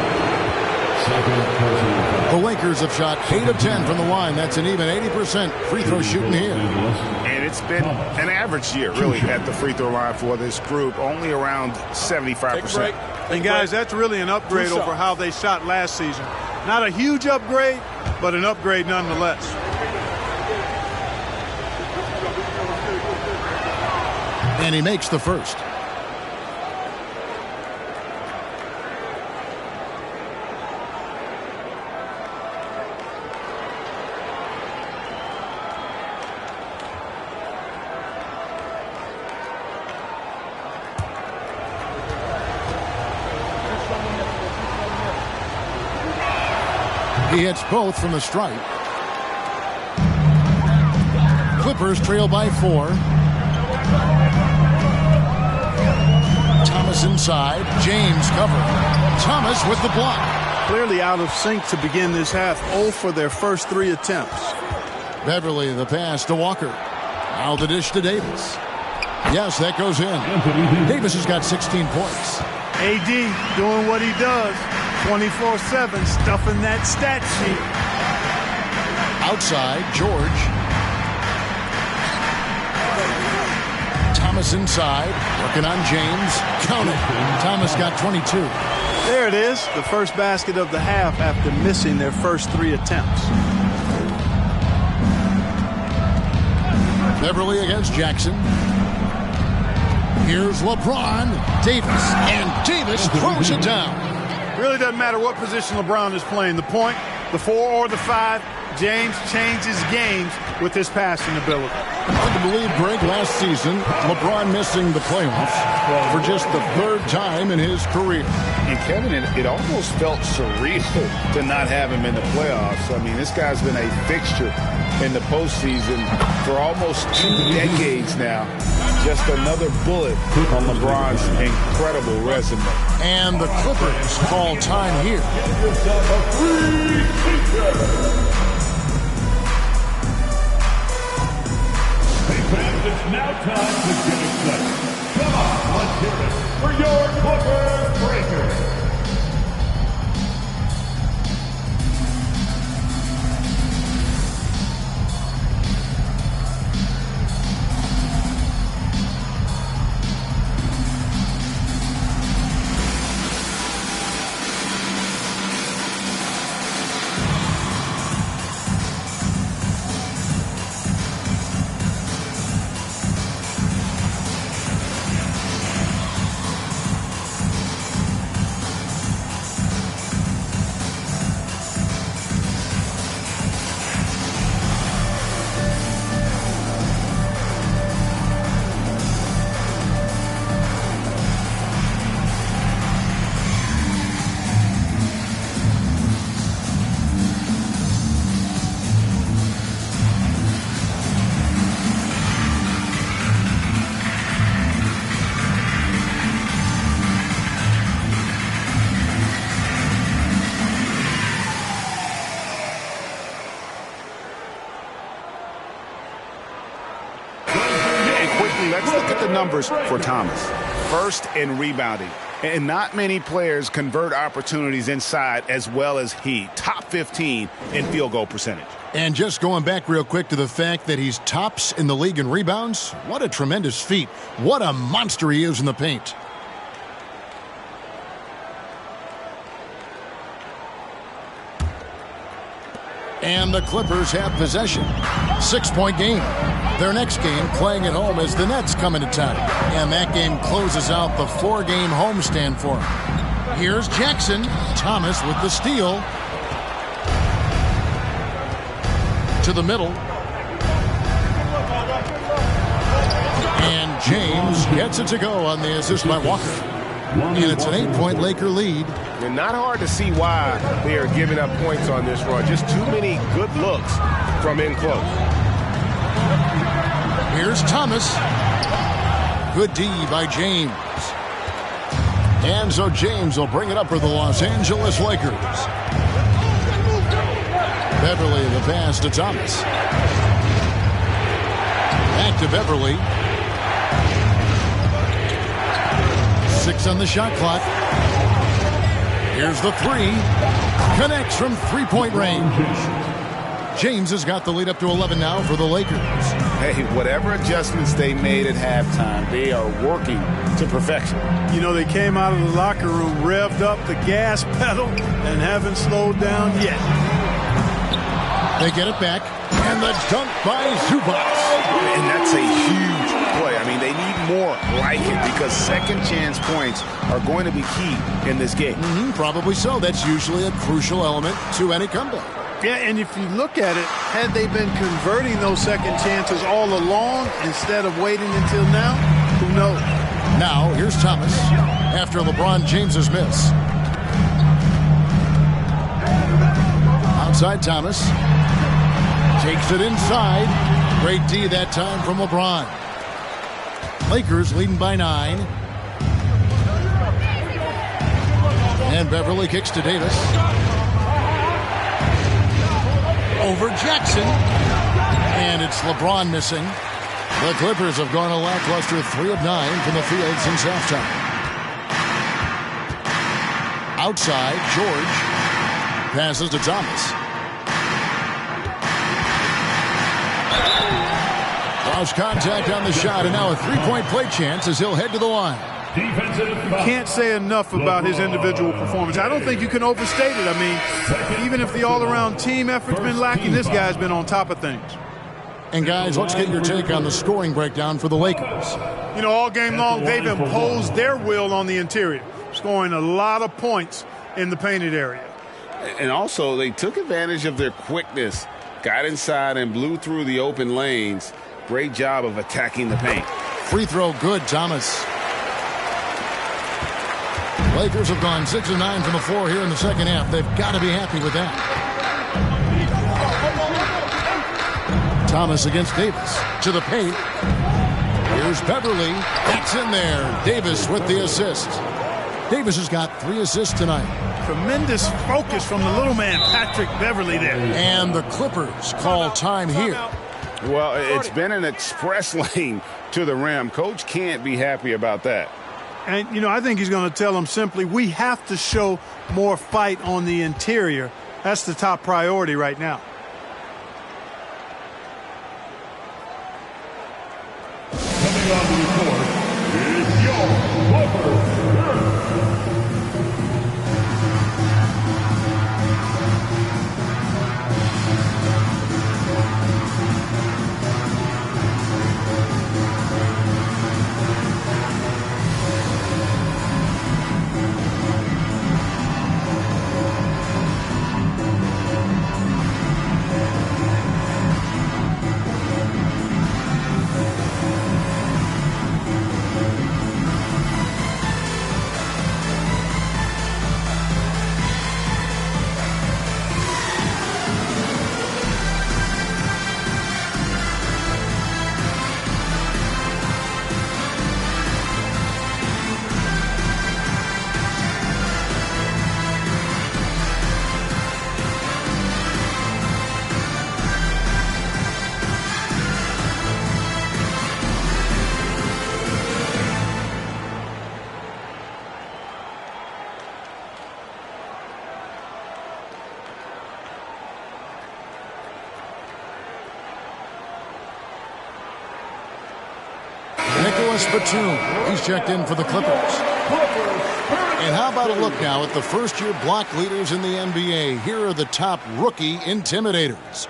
The Lakers have shot 8 of 10 from the line. That's an even 80% free throw shooting here. And it's been an average year, really, at the free throw line for this group. Only around 75%. And, guys, that's really an upgrade over how they shot last season. Not a huge upgrade, but an upgrade nonetheless. And he makes the first. He hits both from the stripe. Clippers trail by 4. Thomas inside. James covering. Thomas with the block. Clearly out of sync to begin this half. 0 for their first 3 attempts. Beverly the pass to Walker. Now the dish to Davis. Yes, that goes in. Davis has got 16 points. AD doing what he does. 24/7, stuffing that stat sheet. Outside, George. Thomas inside, working on James. Count it. Thomas got 22. There it is, the first basket of the half after missing their first 3 attempts. Beverly against Jackson. Here's LeBron. Davis. And Davis throws it down. Really doesn't matter what position LeBron is playing, the point, the 4 or the 5, James changes games with his passing ability. Hard to believe, Greg, last season, LeBron missing the playoffs for just the 3rd time in his career. And Kevin, it almost felt surreal to not have him in the playoffs. I mean, this guy's been a fixture in the postseason for almost 2 decades now. Just another bullet on LeBron's incredible resume. And the Clippers call time here. Hey fans, it's now time to get excited. Come on, let's hear it for your Clippers Breakers. Let's look at the numbers for Thomas. First in rebounding. And not many players convert opportunities inside as well as he. Top 15 in field goal percentage. And just going back real quick to the fact that he's tops in the league in rebounds, what a tremendous feat. What a monster he is in the paint. And the Clippers have possession. 6-point game. Their next game, playing at home, as the Nets come into town. And that game closes out the 4-game homestand for them. Here's Jackson. Thomas with the steal. To the middle. And James gets it to go on the assist by Walker. And it's an 8-point Laker lead. And not hard to see why they are giving up points on this run. Just too many good looks from in close. Here's Thomas. Good D by James. And so James will bring it up for the Los Angeles Lakers. Beverly the pass to Thomas. Back to Beverly. 6 on the shot clock. Here's the 3. Connects from 3-point range. James has got the lead up to 11 now for the Lakers. Hey, whatever adjustments they made at halftime, they are working to perfection. You know, they came out of the locker room, revved up the gas pedal, and haven't slowed down yet. They get it back, and the dunk by Zubac. And that's a huge play. I mean, they need more like it because second chance points are going to be key in this game. Probably so. That's usually a crucial element to any comeback. Yeah, and if you look at it, had they been converting those second chances all along instead of waiting until now, who knows? Now, here's Thomas after LeBron James's miss. Outside Thomas. Takes it inside. Great D that time from LeBron. Lakers leading by 9. And Beverly kicks to Davis. Over Jackson. And it's LeBron missing. The Clippers have gone a lackluster 3 of 9 from the field since halftime. Outside, George passes to Thomas. Lost contact on the shot, and now a 3-point play chance as he'll head to the line. You can't say enough about his individual performance. I don't think you can overstate it. I mean, even if the all-around team effort's been lacking, this guy's been on top of things. And guys, let's get your take on the scoring breakdown for the Lakers. You know, all game long, they've imposed their will on the interior, scoring a lot of points in the painted area. And also, they took advantage of their quickness, got inside and blew through the open lanes. Great job of attacking the paint. Free throw good, Thomas. Lakers have gone 6 of 9 from the floor here in the second half. They've got to be happy with that. Thomas against Davis to the paint. Here's Beverly. That's in there. Davis with the assist. Davis has got 3 assists tonight. Tremendous focus from the little man, Patrick Beverly there. And the Clippers call time here. Well, it's been an express lane to the rim. Coach can't be happy about that. And, you know, I think he's going to tell them simply, we have to show more fight on the interior. That's the top priority right now. Coming on the court is your Clippers. Nicholas Batum. He's checked in for the Clippers. And how about a look now at the first-year block leaders in the NBA? Here are the top rookie intimidators.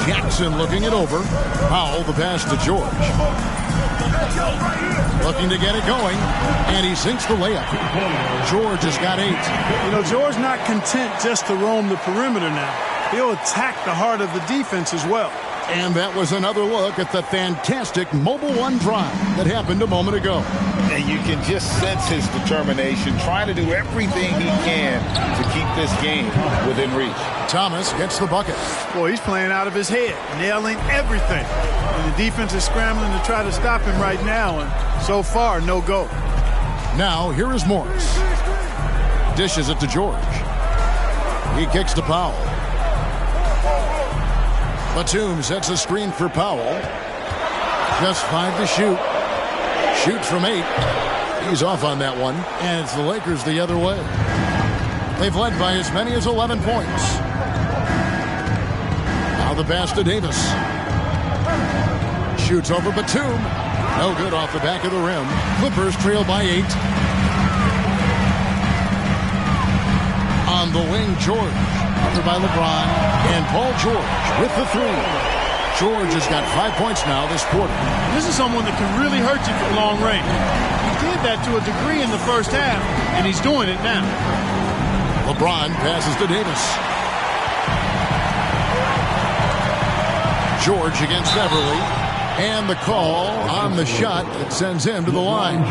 Jackson looking it over. Powell the pass to George. Looking to get it going. And he sinks the layup. George has got 8. You know, George not content just to roam the perimeter now. He'll attack the heart of the defense as well. And that was another look at the fantastic Mobile One drive that happened a moment ago. And you can just sense his determination, trying to do everything he can to keep this game within reach. Thomas gets the bucket. Boy, he's playing out of his head, nailing everything. And the defense is scrambling to try to stop him right now, and so far, no go. Now, here is Morris. Dishes it to George. He kicks to Powell. Batum sets a screen for Powell. Just 5 to shoot. Shoots from 8. He's off on that one. And it's the Lakers the other way. They've led by as many as 11 points. Now the pass to Davis. Shoots over Batum. No good off the back of the rim. Clippers trail by 8. On the wing, George. Under by LeBron. And Paul George with the 3. George has got 5 points now this quarter. This is someone that can really hurt you from long range. He did that to a degree in the first half, and he's doing it now. LeBron passes to Davis. George against Beverly. And the call on the shot that sends him to the line.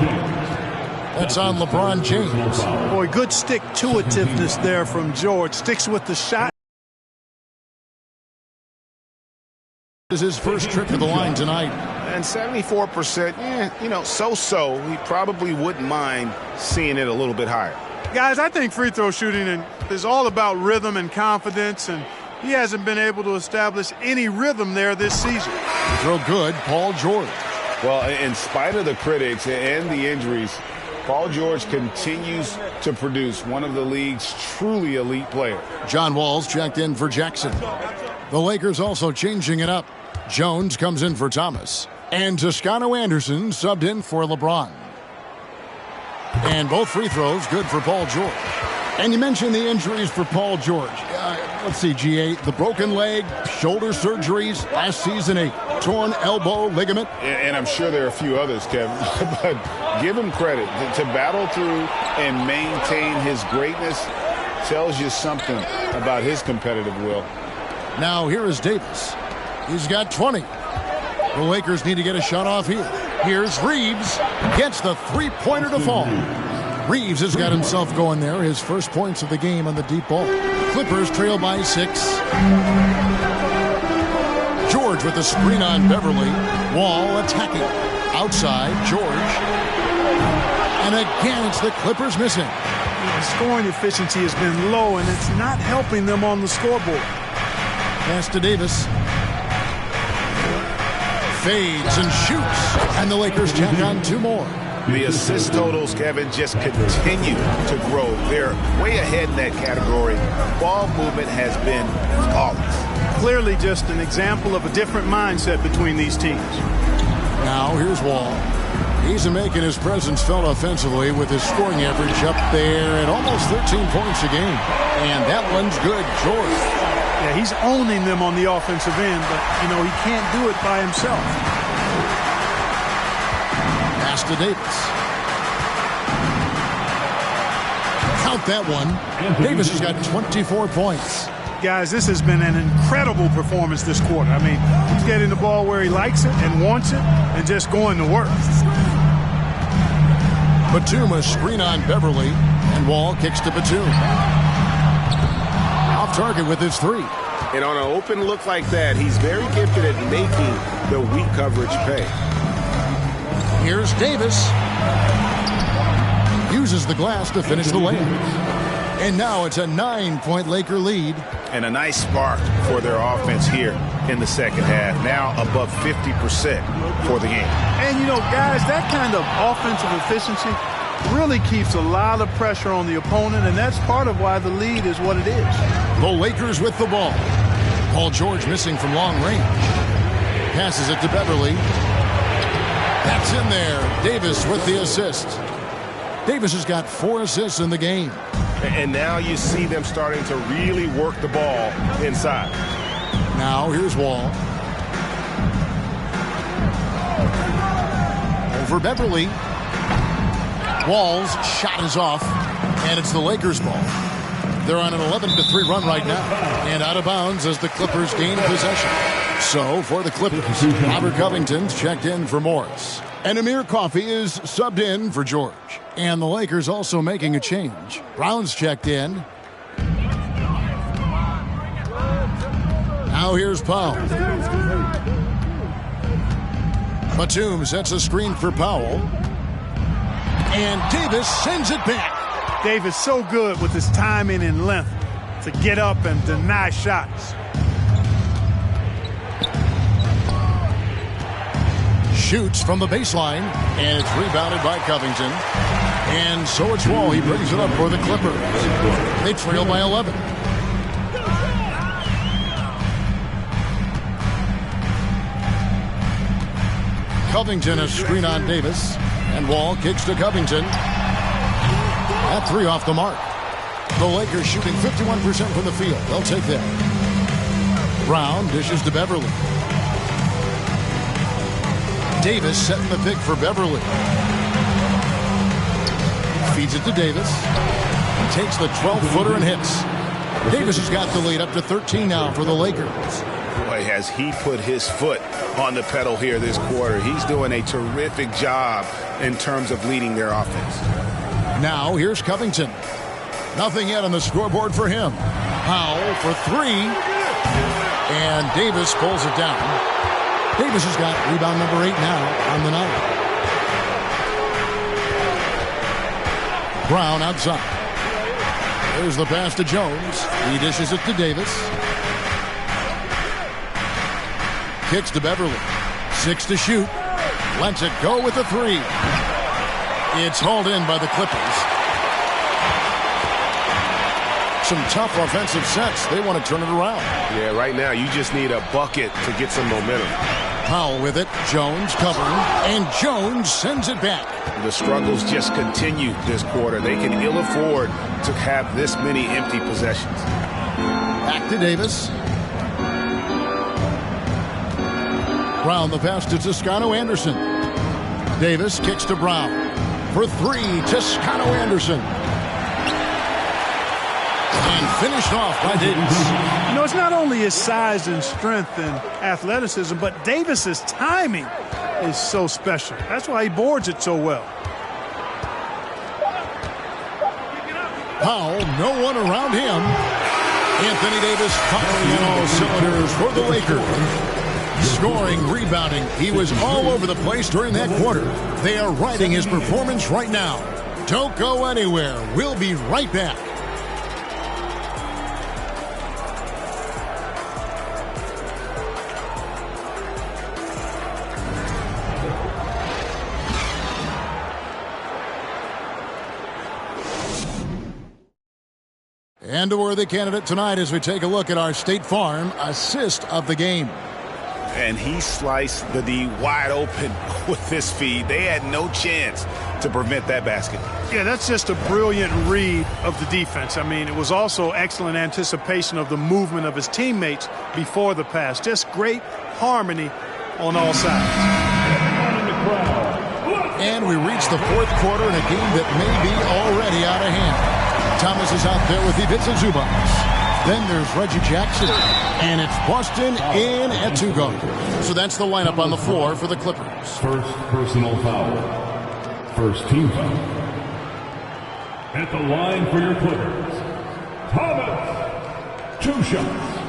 That's on LeBron James. Boy, good stick-to-itiveness there from George. Sticks with the shot. This is his first trip to the line tonight. And 74%, so-so. He probably wouldn't mind seeing it a little bit higher. Guys, I think free throw shooting is all about rhythm and confidence, and he hasn't been able to establish any rhythm there this season. Throw good, Paul George. Well, in spite of the critics and the injuries, Paul George continues to produce one of the league's truly elite players. John Wall's checked in for Jackson. The Lakers also changing it up. Jones comes in for Thomas. And Toscano Anderson subbed in for LeBron. And both free throws good for Paul George. And you mentioned the injuries for Paul George. Let's see, G8. The broken leg, shoulder surgeries, last season a torn elbow ligament. And I'm sure there are a few others, Kevin. But give him credit. To battle through and maintain his greatness tells you something about his competitive will. Now here is Davis. He's got 20. The Lakers need to get a shot off here. Here's Reeves. Gets the three-pointer to fall. Reeves has got himself going there. His first points of the game on the deep ball. Clippers trail by 6. George with the screen on Beverly. Wall attacking. Outside, George. And again, it's the Clippers missing. The scoring efficiency has been low, and it's not helping them on the scoreboard. Pass to Davis. Fades and shoots. And the Lakers tack on 2 more. The assist totals, Kevin, just continue to grow. They're way ahead in that category. Ball movement has been flawless. Clearly just an example of a different mindset between these teams. Now here's Wall. He's making his presence felt offensively with his scoring average up there at almost 13 points a game. And that one's good. George. Yeah, he's owning them on the offensive end, but, he can't do it by himself. Pass to Davis. Count that one. Davis has got 24 points. Guys, this has been an incredible performance this quarter. I mean, he's getting the ball where he likes it and wants it and just going to work. Batum a screen on Beverly, and Wall kicks to Batum. Off target with his 3. And on an open look like that, he's very gifted at making the weak coverage pay. Here's Davis. Uses the glass to finish the layup. And now it's a 9-point Laker lead. And a nice spark for their offense here in the second half. Now above 50% for the game. And, you know, guys, that kind of offensive efficiency really keeps a lot of pressure on the opponent, and that's part of why the lead is what it is. The Lakers with the ball. Paul George missing from long range. Passes it to Beverly. That's in there. Davis with the assist. Davis has got 4 assists in the game. And now you see them starting to really work the ball inside. Now here's Wall. Over Beverly. Wall's shot is off, and it's the Lakers' ball. They're on an 11-3 run right now, and out of bounds as the Clippers gain possession. So for the Clippers, Robert Covington's checked in for Morris. And Amir Coffey is subbed in for George. And the Lakers also making a change. Brown's checked in. Now here's Powell. Batum sets a screen for Powell. And Davis sends it back. Davis so good with his timing and length to get up and deny shots. Shoots from the baseline, and it's rebounded by Covington. And so it's Wall. He brings it up for the Clippers. They trail by 11. Covington a screen on Davis, and Wall kicks to Covington. That 3 off the mark. The Lakers shooting 51% from the field. They'll take that. Brown dishes to Beverly. Davis setting the pick for Beverly. Feeds it to Davis. Takes the 12-footer and hits. Davis has got the lead up to 13 now for the Lakers. Boy, has he put his foot on the pedal here this quarter. He's doing a terrific job in terms of leading their offense. Now here's Covington. Nothing yet on the scoreboard for him. Powell for 3. And Davis pulls it down. Davis has got rebound number 8 now on the night. Brown outside. There's the pass to Jones. He dishes it to Davis. Kicks to Beverly. 6 to shoot. Lets it go with the 3. It's hauled in by the Clippers. Some tough offensive sets. They want to turn it around. Yeah, right now you just need a bucket to get some momentum. Powell with it. Jones covering. And Jones sends it back. The struggles just continue this quarter. They can ill afford to have this many empty possessions. Back to Davis. Brown the pass to Toscano Anderson. Davis kicks to Brown. For 3, Toscano Anderson. And finished off by Davis. You know, it's not only his size and strength and athleticism, but Davis's timing is so special. That's why he boards it so well. Powell, no one around him. Anthony Davis firing on all cylinders for the Lakers. Scoring, rebounding. He was all over the place during that quarter. They are riding his performance right now. Don't go anywhere. We'll be right back. And a worthy candidate tonight as we take a look at our State Farm assist of the game. And he sliced the D wide open with this feed. They had no chance to prevent that basket. Yeah, that's just a brilliant read of the defense. I mean, it was also excellent anticipation of the movement of his teammates before the pass. Just great harmony on all sides. And we reach the 4th quarter in a game that may be already out of hand. Thomas is out there with Ivica Zubac. Then there's Reggie Jackson. And it's Boston in at 2 guard. So that's the lineup on the floor for the Clippers. First personal foul. First team foul. At the line for your Clippers, Thomas. 2 shots.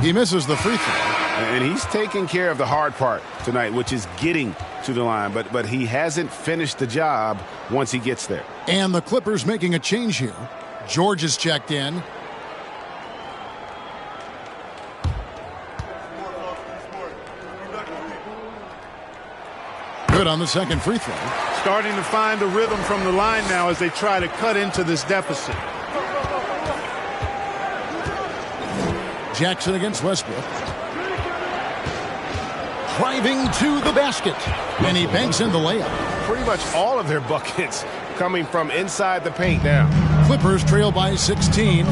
He misses the free throw. And he's taking care of the hard part tonight, which is getting to the line. But he hasn't finished the job once he gets there. And the Clippers making a change here. George is checked in. Good on the second free throw. Starting to find a rhythm from the line now as they try to cut into this deficit. Jackson against Westbrook. Driving to the basket. And he banks in the layup. Pretty much all of their buckets coming from inside the paint now. Clippers trail by 16.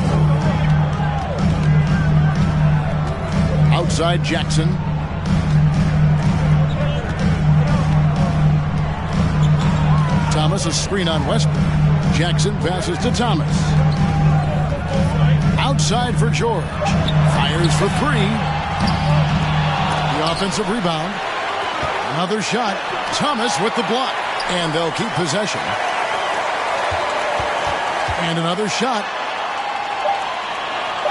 Outside Jackson. Thomas, a screen on Westbrook. Jackson passes to Thomas. Outside for George. Fires for three. The offensive rebound. Another shot. Thomas with the block. And they'll keep possession. And another shot.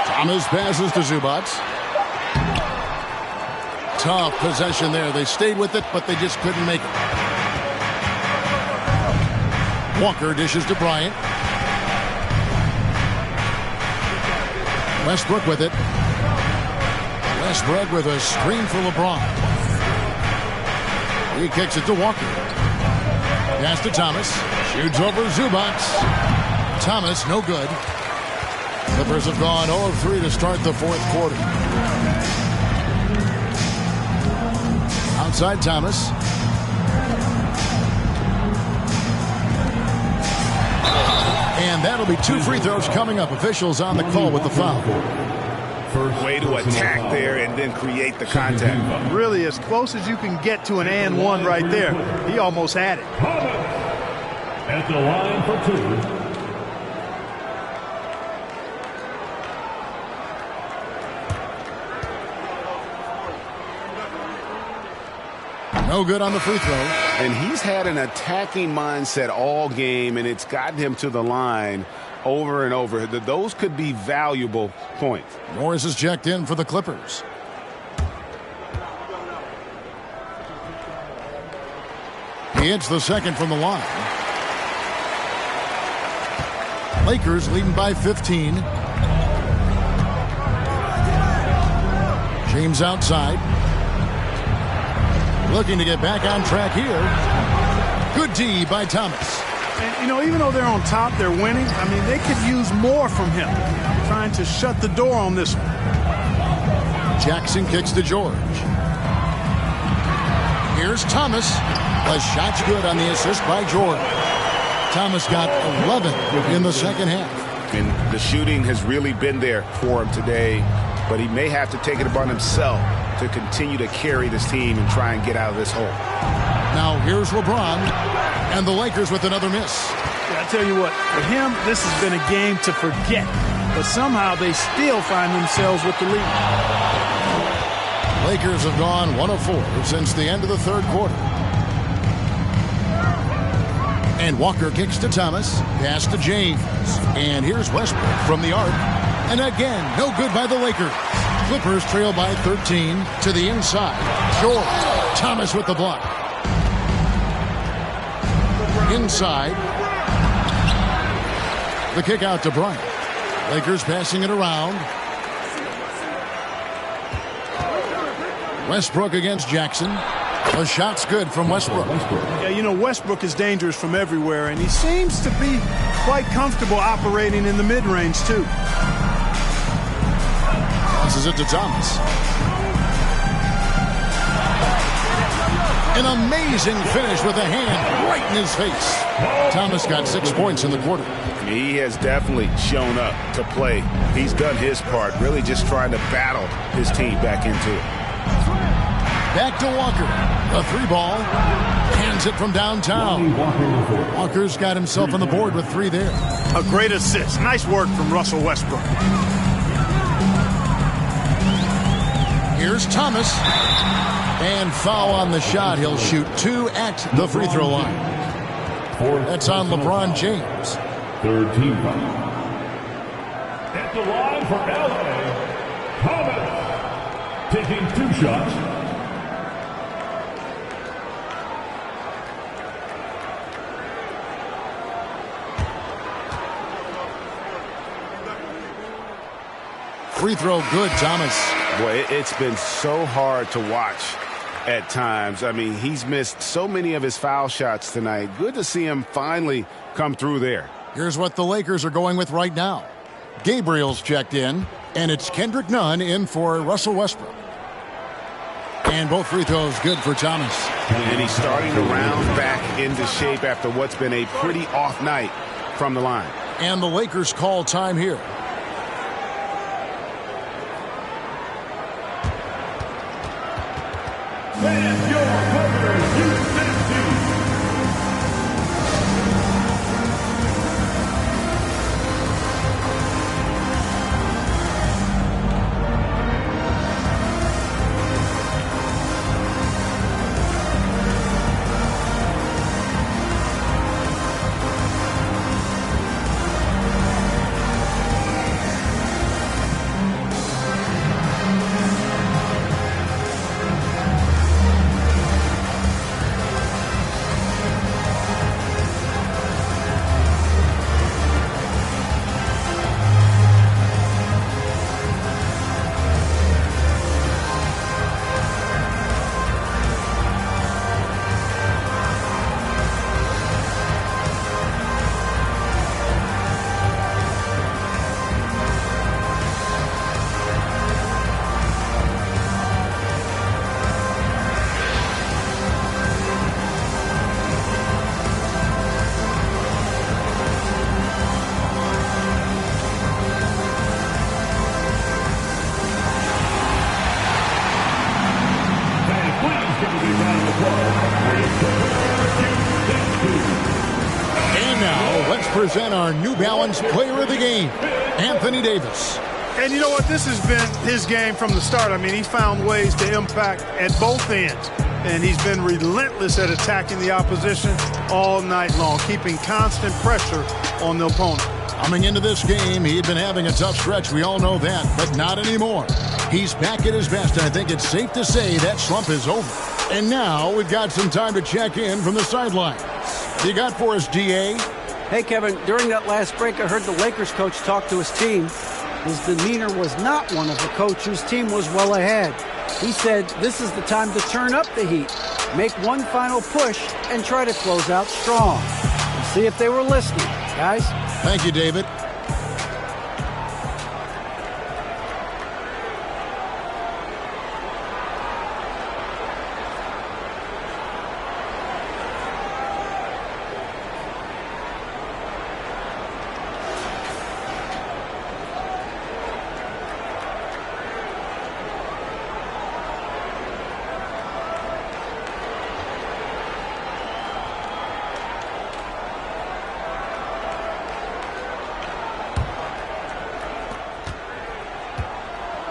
Thomas passes to Zubac. Tough possession there. They stayed with it, but they just couldn't make it. Walker dishes to Bryant. Westbrook with it. Westbrook with a screen for LeBron. He kicks it to Walker. Pass to Thomas. Shoots over Zubac. Thomas, no good. Clippers have gone 0 of 3 to start the fourth quarter. Outside Thomas. And that'll be 2 free throws coming up. Officials on the call with the foul. Way to attack there and then create the contact. Really as close as you can get to an and one right there. He almost had it. At the line for 2. No good on the free throw. And he's had an attacking mindset all game, and it's gotten him to the line over and over. Those could be valuable points. Morris is checked in for the Clippers. He hits the second from the line. Lakers leading by 15. James outside. Looking to get back on track here. Good D by Thomas. And, you know, even though they're on top, they're winning. I mean, they could use more from him. Trying to shut the door on this one. Jackson kicks to George. Here's Thomas. The shot's good on the assist by George. Thomas got 11 in the second half. And the shooting has really been there for him today, but he may have to take it upon himself to continue to carry this team and try and get out of this hole. Now here's LeBron and the Lakers with another miss. Yeah, I tell you what, for him, this has been a game to forget, but somehow they still find themselves with the lead. Lakers have gone 1 of 4 since the end of the third quarter. And Walker kicks to Thomas, pass to James. And here's Westbrook from the arc. And again, no good by the Lakers. Clippers trail by 13 to the inside. George. Thomas with the block. Inside. The kick out to Bryant. Lakers passing it around. Westbrook against Jackson. The shot's good from Westbrook. Yeah, you know, Westbrook is dangerous from everywhere, and he seems to be quite comfortable operating in the mid-range, too. Passes it to Thomas. An amazing finish with a hand right in his face. Thomas got 6 points in the quarter. He has definitely shown up to play. He's done his part, really just trying to battle his team back into it. Back to Walker. A 3-ball. Hands it from downtown. Walker's got himself on the board with 3 there. A great assist. Nice work from Russell Westbrook. Here's Thomas. And foul on the shot. He'll shoot 2 at the free throw line. That's on LeBron James. Third team foul. At the line for LA, Thomas. taking 2 shots. Free throw good, Thomas. Boy, it's been so hard to watch at times. I mean, he's missed so many of his foul shots tonight. Good to see him finally come through there. Here's what the Lakers are going with right now. Gabriel's checked in, and it's Kendrick Nunn in for Russell Westbrook. And both free throws good for Thomas. And he's starting to round back into shape after what's been a pretty off night from the line. And the Lakers call time here. And your Clippers, Houston team. And now, let's present our New Balance Player of the Game, Anthony Davis. And you know what? This has been his game from the start. I mean, he found ways to impact at both ends. And he's been relentless at attacking the opposition all night long, keeping constant pressure on the opponent. Coming into this game, he'd been having a tough stretch. We all know that, but not anymore. He's back at his best, and I think it's safe to say that slump is over. And now we've got some time to check in from the sideline. You got for us, DA? Hey, Kevin, during that last break, I heard the Lakers coach talk to his team. His demeanor was not one of a coach whose team was well ahead. He said this is the time to turn up the heat, make one final push, and try to close out strong. We'll see if they were listening, guys. Thank you, David.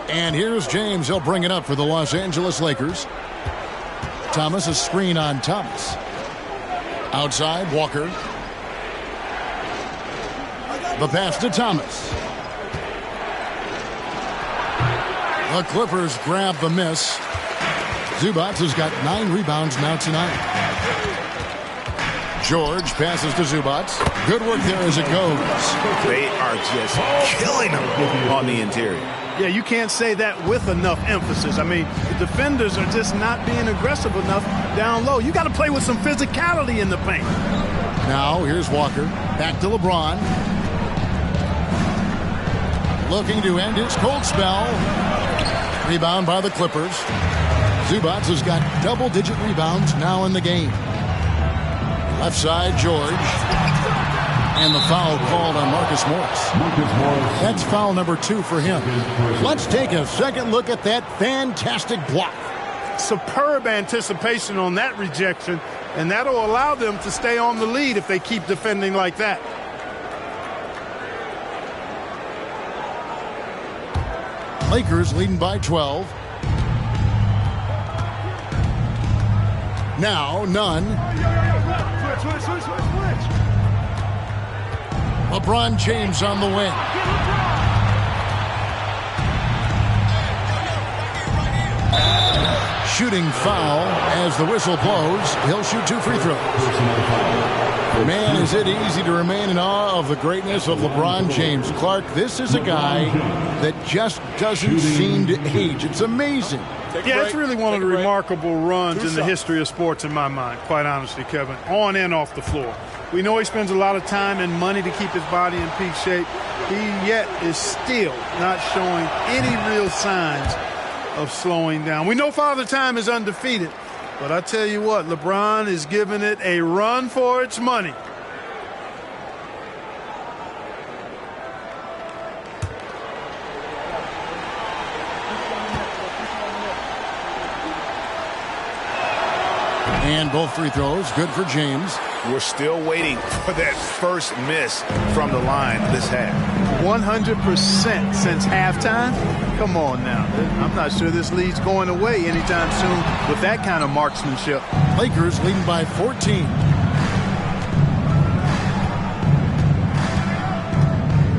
And here's James. He'll bring it up for the Los Angeles Lakers. Thomas, a screen on Thomas. Outside, Walker. The pass to Thomas. The Clippers grab the miss. Zubac has got 9 rebounds now tonight. George passes to Zubac. Good work there as it goes. They are just killing them on the interior. Yeah, you can't say that with enough emphasis. I mean, the defenders are just not being aggressive enough down low. You got to play with some physicality in the paint. Now, here's Walker. Back to LeBron. Looking to end his cold spell. Rebound by the Clippers. Zubac has got double-digit rebounds now in the game. Left side, George. And the foul called on Marcus Morris. That's foul number 2 for him. Let's take a second look at that fantastic block. Superb anticipation on that rejection, and that'll allow them to stay on the lead if they keep defending like that. Lakers leading by 12. Now, Nunn. LeBron James on the wing. Shooting foul as the whistle blows. He'll shoot 2 free throws. Man, is it easy to remain in awe of the greatness of LeBron James. Clark, this is a guy that just doesn't seem to age. It's amazing. Yeah, it's really one of the remarkable runs in the history of sports in my mind, quite honestly, Kevin, on and off the floor. We know he spends a lot of time and money to keep his body in peak shape. He yet is still not showing any real signs of slowing down. We know Father Time is undefeated, but I tell you what, LeBron is giving it a run for its money. And both free throws, good for James. We're still waiting for that first miss from the line this half. 100% since halftime? Come on now. I'm not sure this lead's going away anytime soon with that kind of marksmanship. Lakers leading by 14.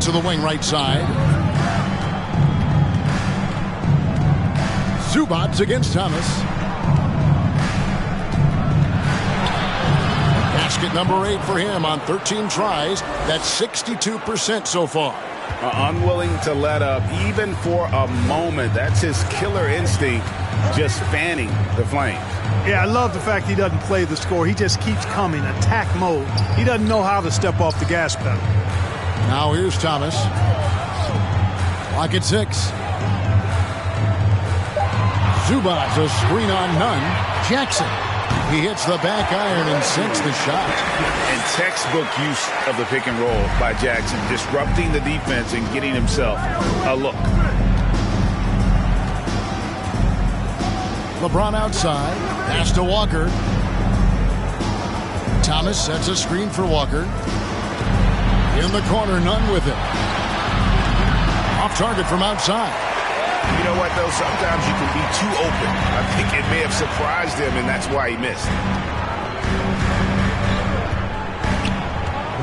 To the wing right side. Zubac against Thomas. Basket number 8 for him on 13 tries. That's 62% so far. Unwilling to let up even for a moment. That's his killer instinct, just fanning the flames. Yeah, I love the fact he doesn't play the score. He just keeps coming, attack mode. He doesn't know how to step off the gas pedal. Now here's Thomas. Clock at 6. Zubac, a screen on none. Jackson. He hits the back iron and sinks the shot. And textbook use of the pick and roll by Jackson, disrupting the defense and getting himself a look. LeBron outside. Pass to Walker. Thomas sets a screen for Walker. In the corner, none with it. Off target from outside. You know what, though? Sometimes you can be too open. I think it may have surprised him, and that's why he missed.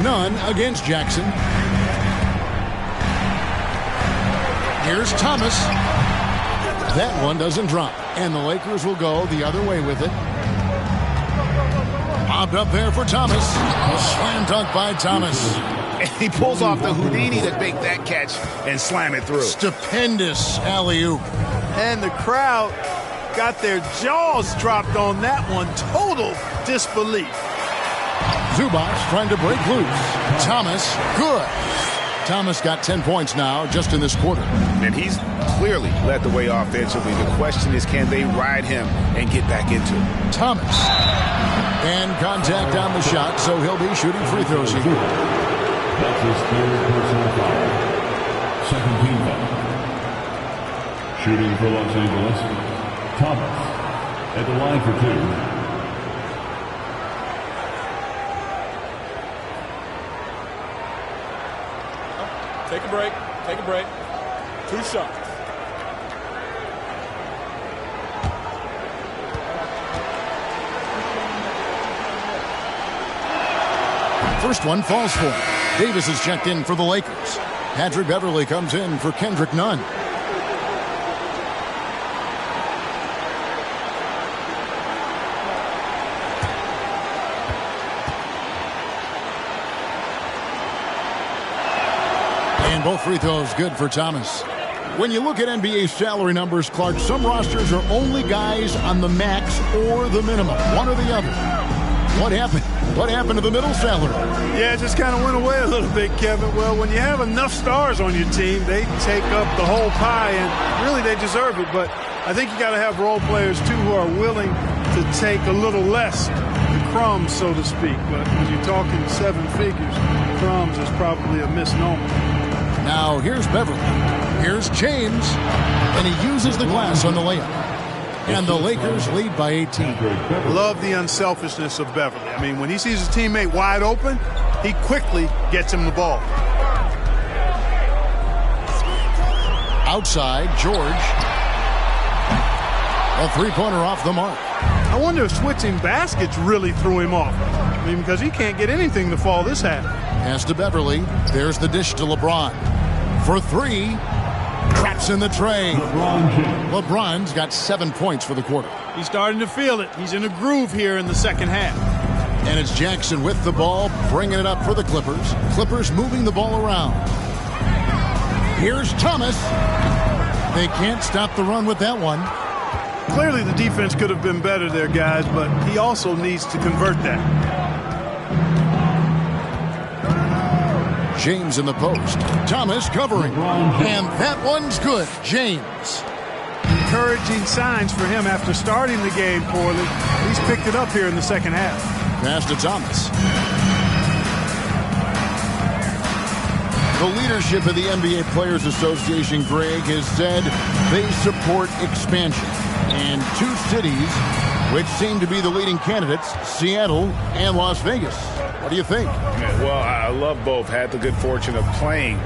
None against Jackson. Here's Thomas. That one doesn't drop. And the Lakers will go the other way with it. Popped up there for Thomas. A slam dunk by Thomas. And he pulls off the Houdini to make that catch and slam it through. Stupendous alley-oop. And the crowd got their jaws dropped on that one. Total disbelief. Zubac trying to break loose. Thomas, good. Thomas got 10 points now just in this quarter. And he's clearly led the way offensively. The question is, can they ride him and get back into it? Thomas. And contact on the shot, so he'll be shooting free throws here. That's his third personal foul. Second team foul. Shooting for Los Angeles, Thomas at the line for 2. Take a break. Take a break. 2 shots. First one falls for him. Davis is checked in for the Lakers. Patrick Beverly comes in for Kendrick Nunn. And both free throws good for Thomas. When you look at NBA salary numbers, Clark, some rosters are only guys on the max or the minimum, one or the other. What happened? What happened to the middle salary? Yeah, it just kind of went away a little bit, Kevin. Well, when you have enough stars on your team, they take up the whole pie, and really they deserve it. But I think you got to have role players, too, who are willing to take a little less, the crumbs, so to speak. But when you're talking 7 figures, crumbs is probably a misnomer. Now here's Beverly. Here's James. And he uses the glass on the layup. And the Lakers lead by 18. Love the unselfishness of Beverly. I mean, when he sees his teammate wide open, he quickly gets him the ball. Outside, George. A three-pointer off the mark. I wonder if switching baskets really threw him off. I mean, because he can't get anything to fall this half. Pass to Beverly. There's the dish to LeBron. For 3. Traps in the tray. LeBron's got 7 points for the quarter. He's starting to feel it. He's in a groove here in the second half. And it's Jackson with the ball, bringing it up for the Clippers. Clippers moving the ball around. Here's Thomas. They can't stop the run with that one. Clearly the defense could have been better there, guys, but he also needs to convert that. James in the post. Thomas covering. And that one's good. James. Encouraging signs for him after starting the game poorly. He's picked it up here in the second half. Pass to Thomas. The leadership of the NBA Players Association, Greg, has said they support expansion. And 2 cities which seem to be the leading candidates, Seattle and Las Vegas. What do you think? Well, I love both. Had the good fortune of playing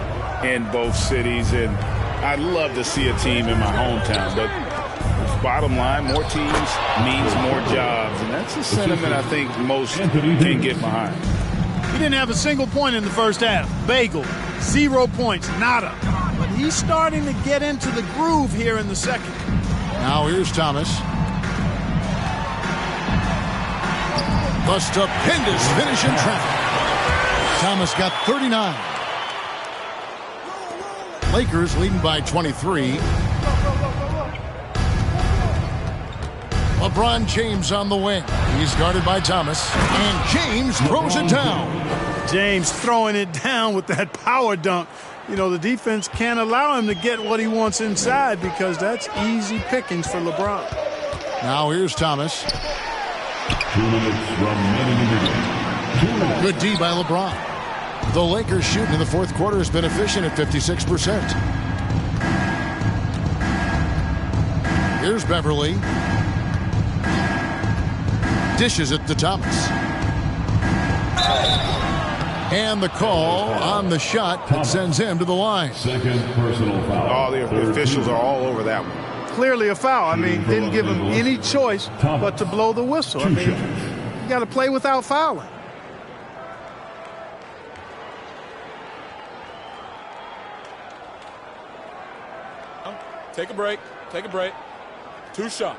in both cities, and I'd love to see a team in my hometown. But bottom line, more teams means more jobs, and that's a sentiment I think most can get behind. He didn't have a single point in the first half. Bagel, 0 points, nada. But he's starting to get into the groove here in the second. Now here's Thomas. The stupendous finish in traffic. Thomas got 39. Lakers leading by 23. LeBron James on the wing. He's guarded by Thomas. And James throws it down. James throwing it down with that power dunk. You know, the defense can't allow him to get what he wants inside because that's easy pickings for LeBron. Now here's Thomas. 2 minutes remaining in the game. Good D by LeBron. The Lakers shooting in the fourth quarter has been efficient at 56%. Here's Beverly. Dishes it to Thomas. And the call on the shot that sends him to the line. Second personal foul. All the officials are all over that one. Clearly a foul. I mean, didn't give him any choice but to blow the whistle. I mean, you got to play without fouling. Take a break. Take a break. 2 shots.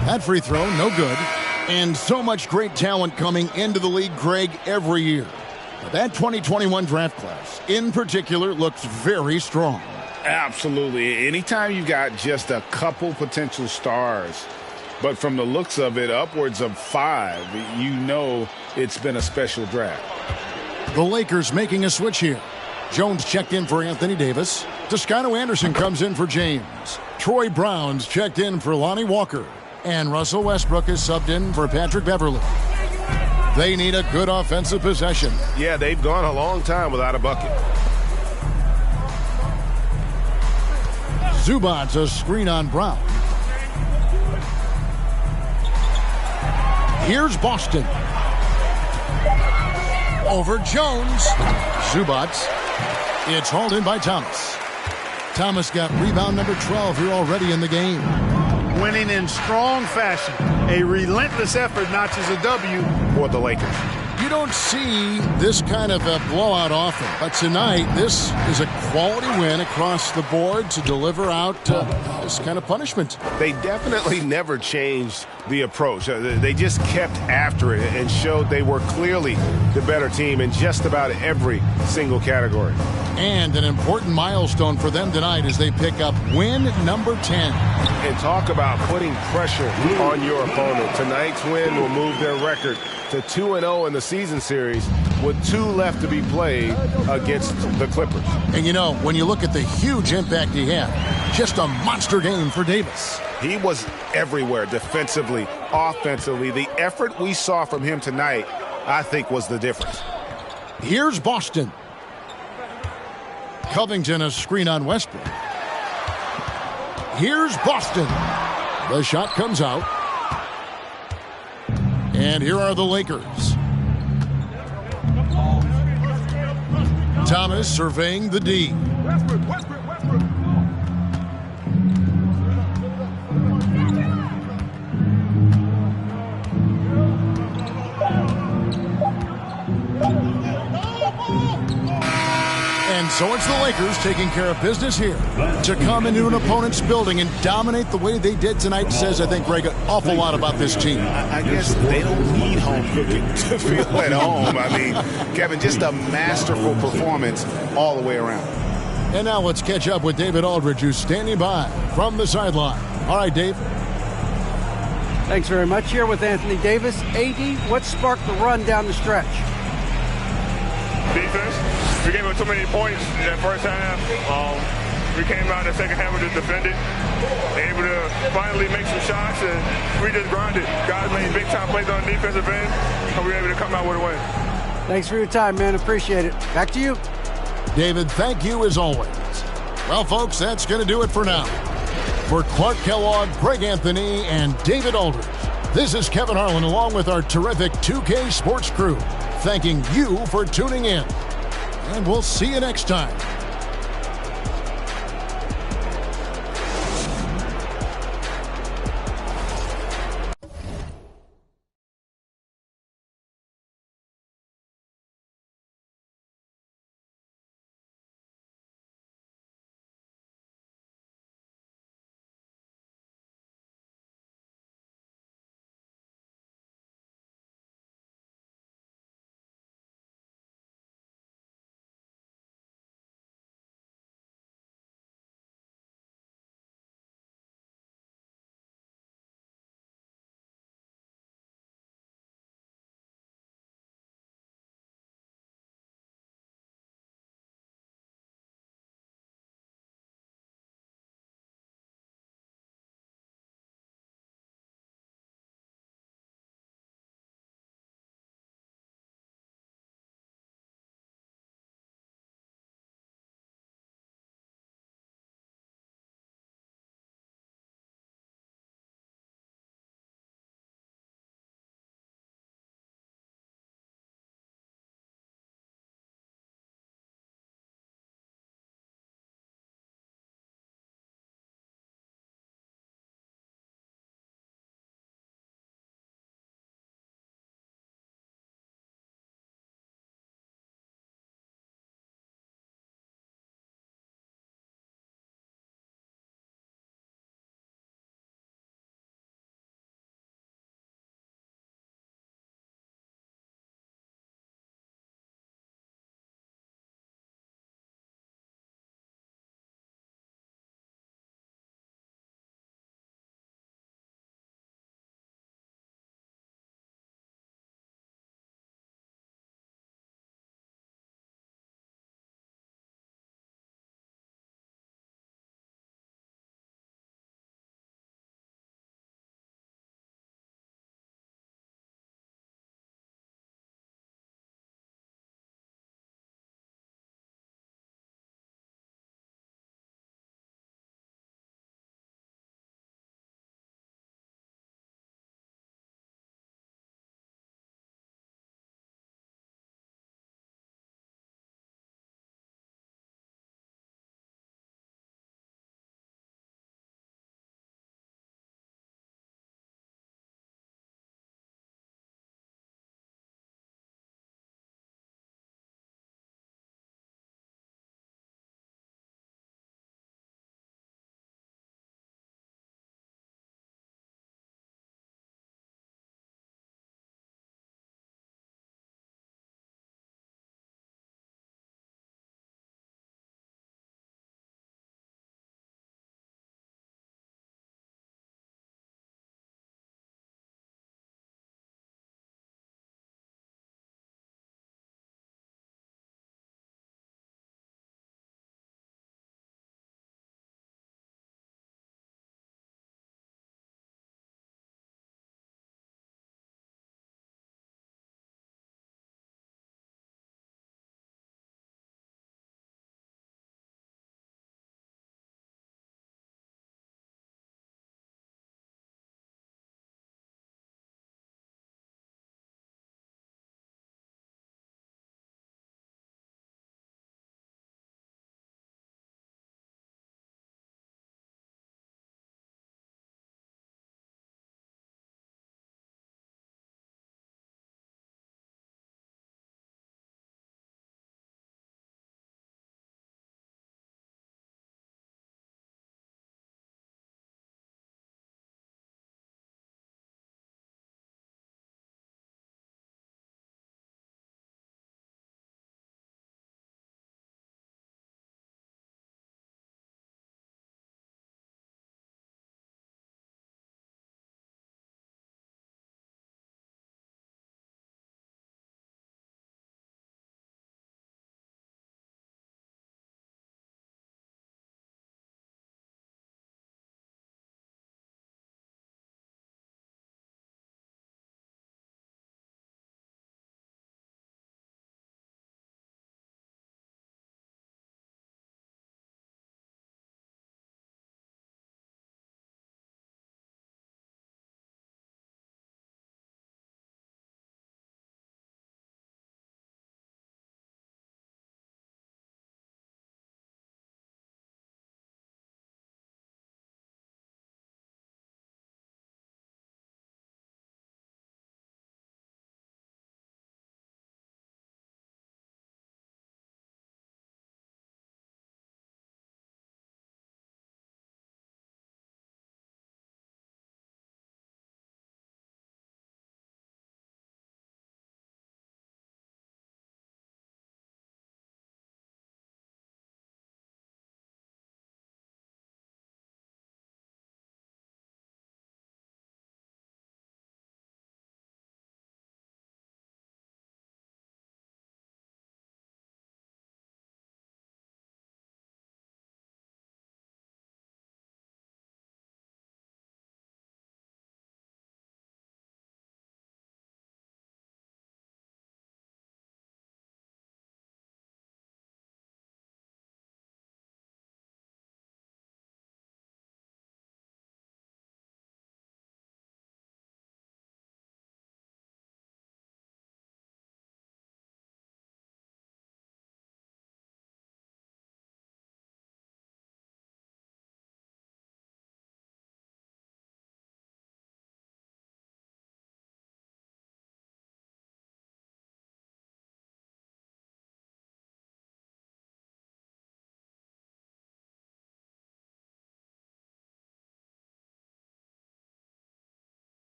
That free throw, no good. And so much great talent coming into the league, Greg, every year. But that 2021 draft class, in particular, looks very strong. Absolutely. Anytime you got just a couple potential stars, but from the looks of it, upwards of 5, you know it's been a special draft. The Lakers making a switch here. Jones checked in for Anthony Davis. Toscano Anderson comes in for James. Troy Brown's checked in for Lonnie Walker. And Russell Westbrook is subbed in for Patrick Beverly. They need a good offensive possession. Yeah, they've gone a long time without a bucket. Zubac's a screen on Brown. Here's Boston. Over Jones. Zubac. It's hauled in by Thomas. Thomas got rebound number 12 here already in the game. Winning in strong fashion. A relentless effort notches a W for the Lakers. You don't see this kind of a blowout often, but tonight this is a quality win across the board to deliver out this kind of punishment. They definitely never changed the approach. They just kept after it and showed they were clearly the better team in just about every single category. And an important milestone for them tonight as they pick up win number 10. And talk about putting pressure on your opponent. Tonight's win will move their record to 2-0 in the season series with 2 left to be played against the Clippers. And you know, when you look at the huge impact he had, just a monster game for Davis. He was everywhere defensively, offensively. The effort we saw from him tonight, I think, was the difference. Here's Boston. Covington a screen on Westbrook. Here's Boston. The shot comes out. And here are the Lakers. Thomas surveying the D. So it's the Lakers taking care of business here. To come into an opponent's building and dominate the way they did tonight says, I think, Greg, an awful lot about this team. I guess they don't need home cooking to feel at home. I mean, Kevin, just a masterful performance all the way around. And now let's catch up with David Aldridge, who's standing by from the sideline. All right, Dave. Thanks very much. Here with Anthony Davis. AD, what sparked the run down the stretch? Defense. We gave up too many points in that first half. We came out in the second half and just defended. Able to finally make some shots, and we just grinded. Guys made big-time plays on the defensive end, and we were able to come out with a win. Thanks for your time, man. Appreciate it. Back to you. David, thank you as always. Well, folks, that's going to do it for now. For Clark Kellogg, Greg Anthony, and David Aldridge, this is Kevin Harlan along with our terrific 2K Sports crew, thanking you for tuning in. And we'll see you next time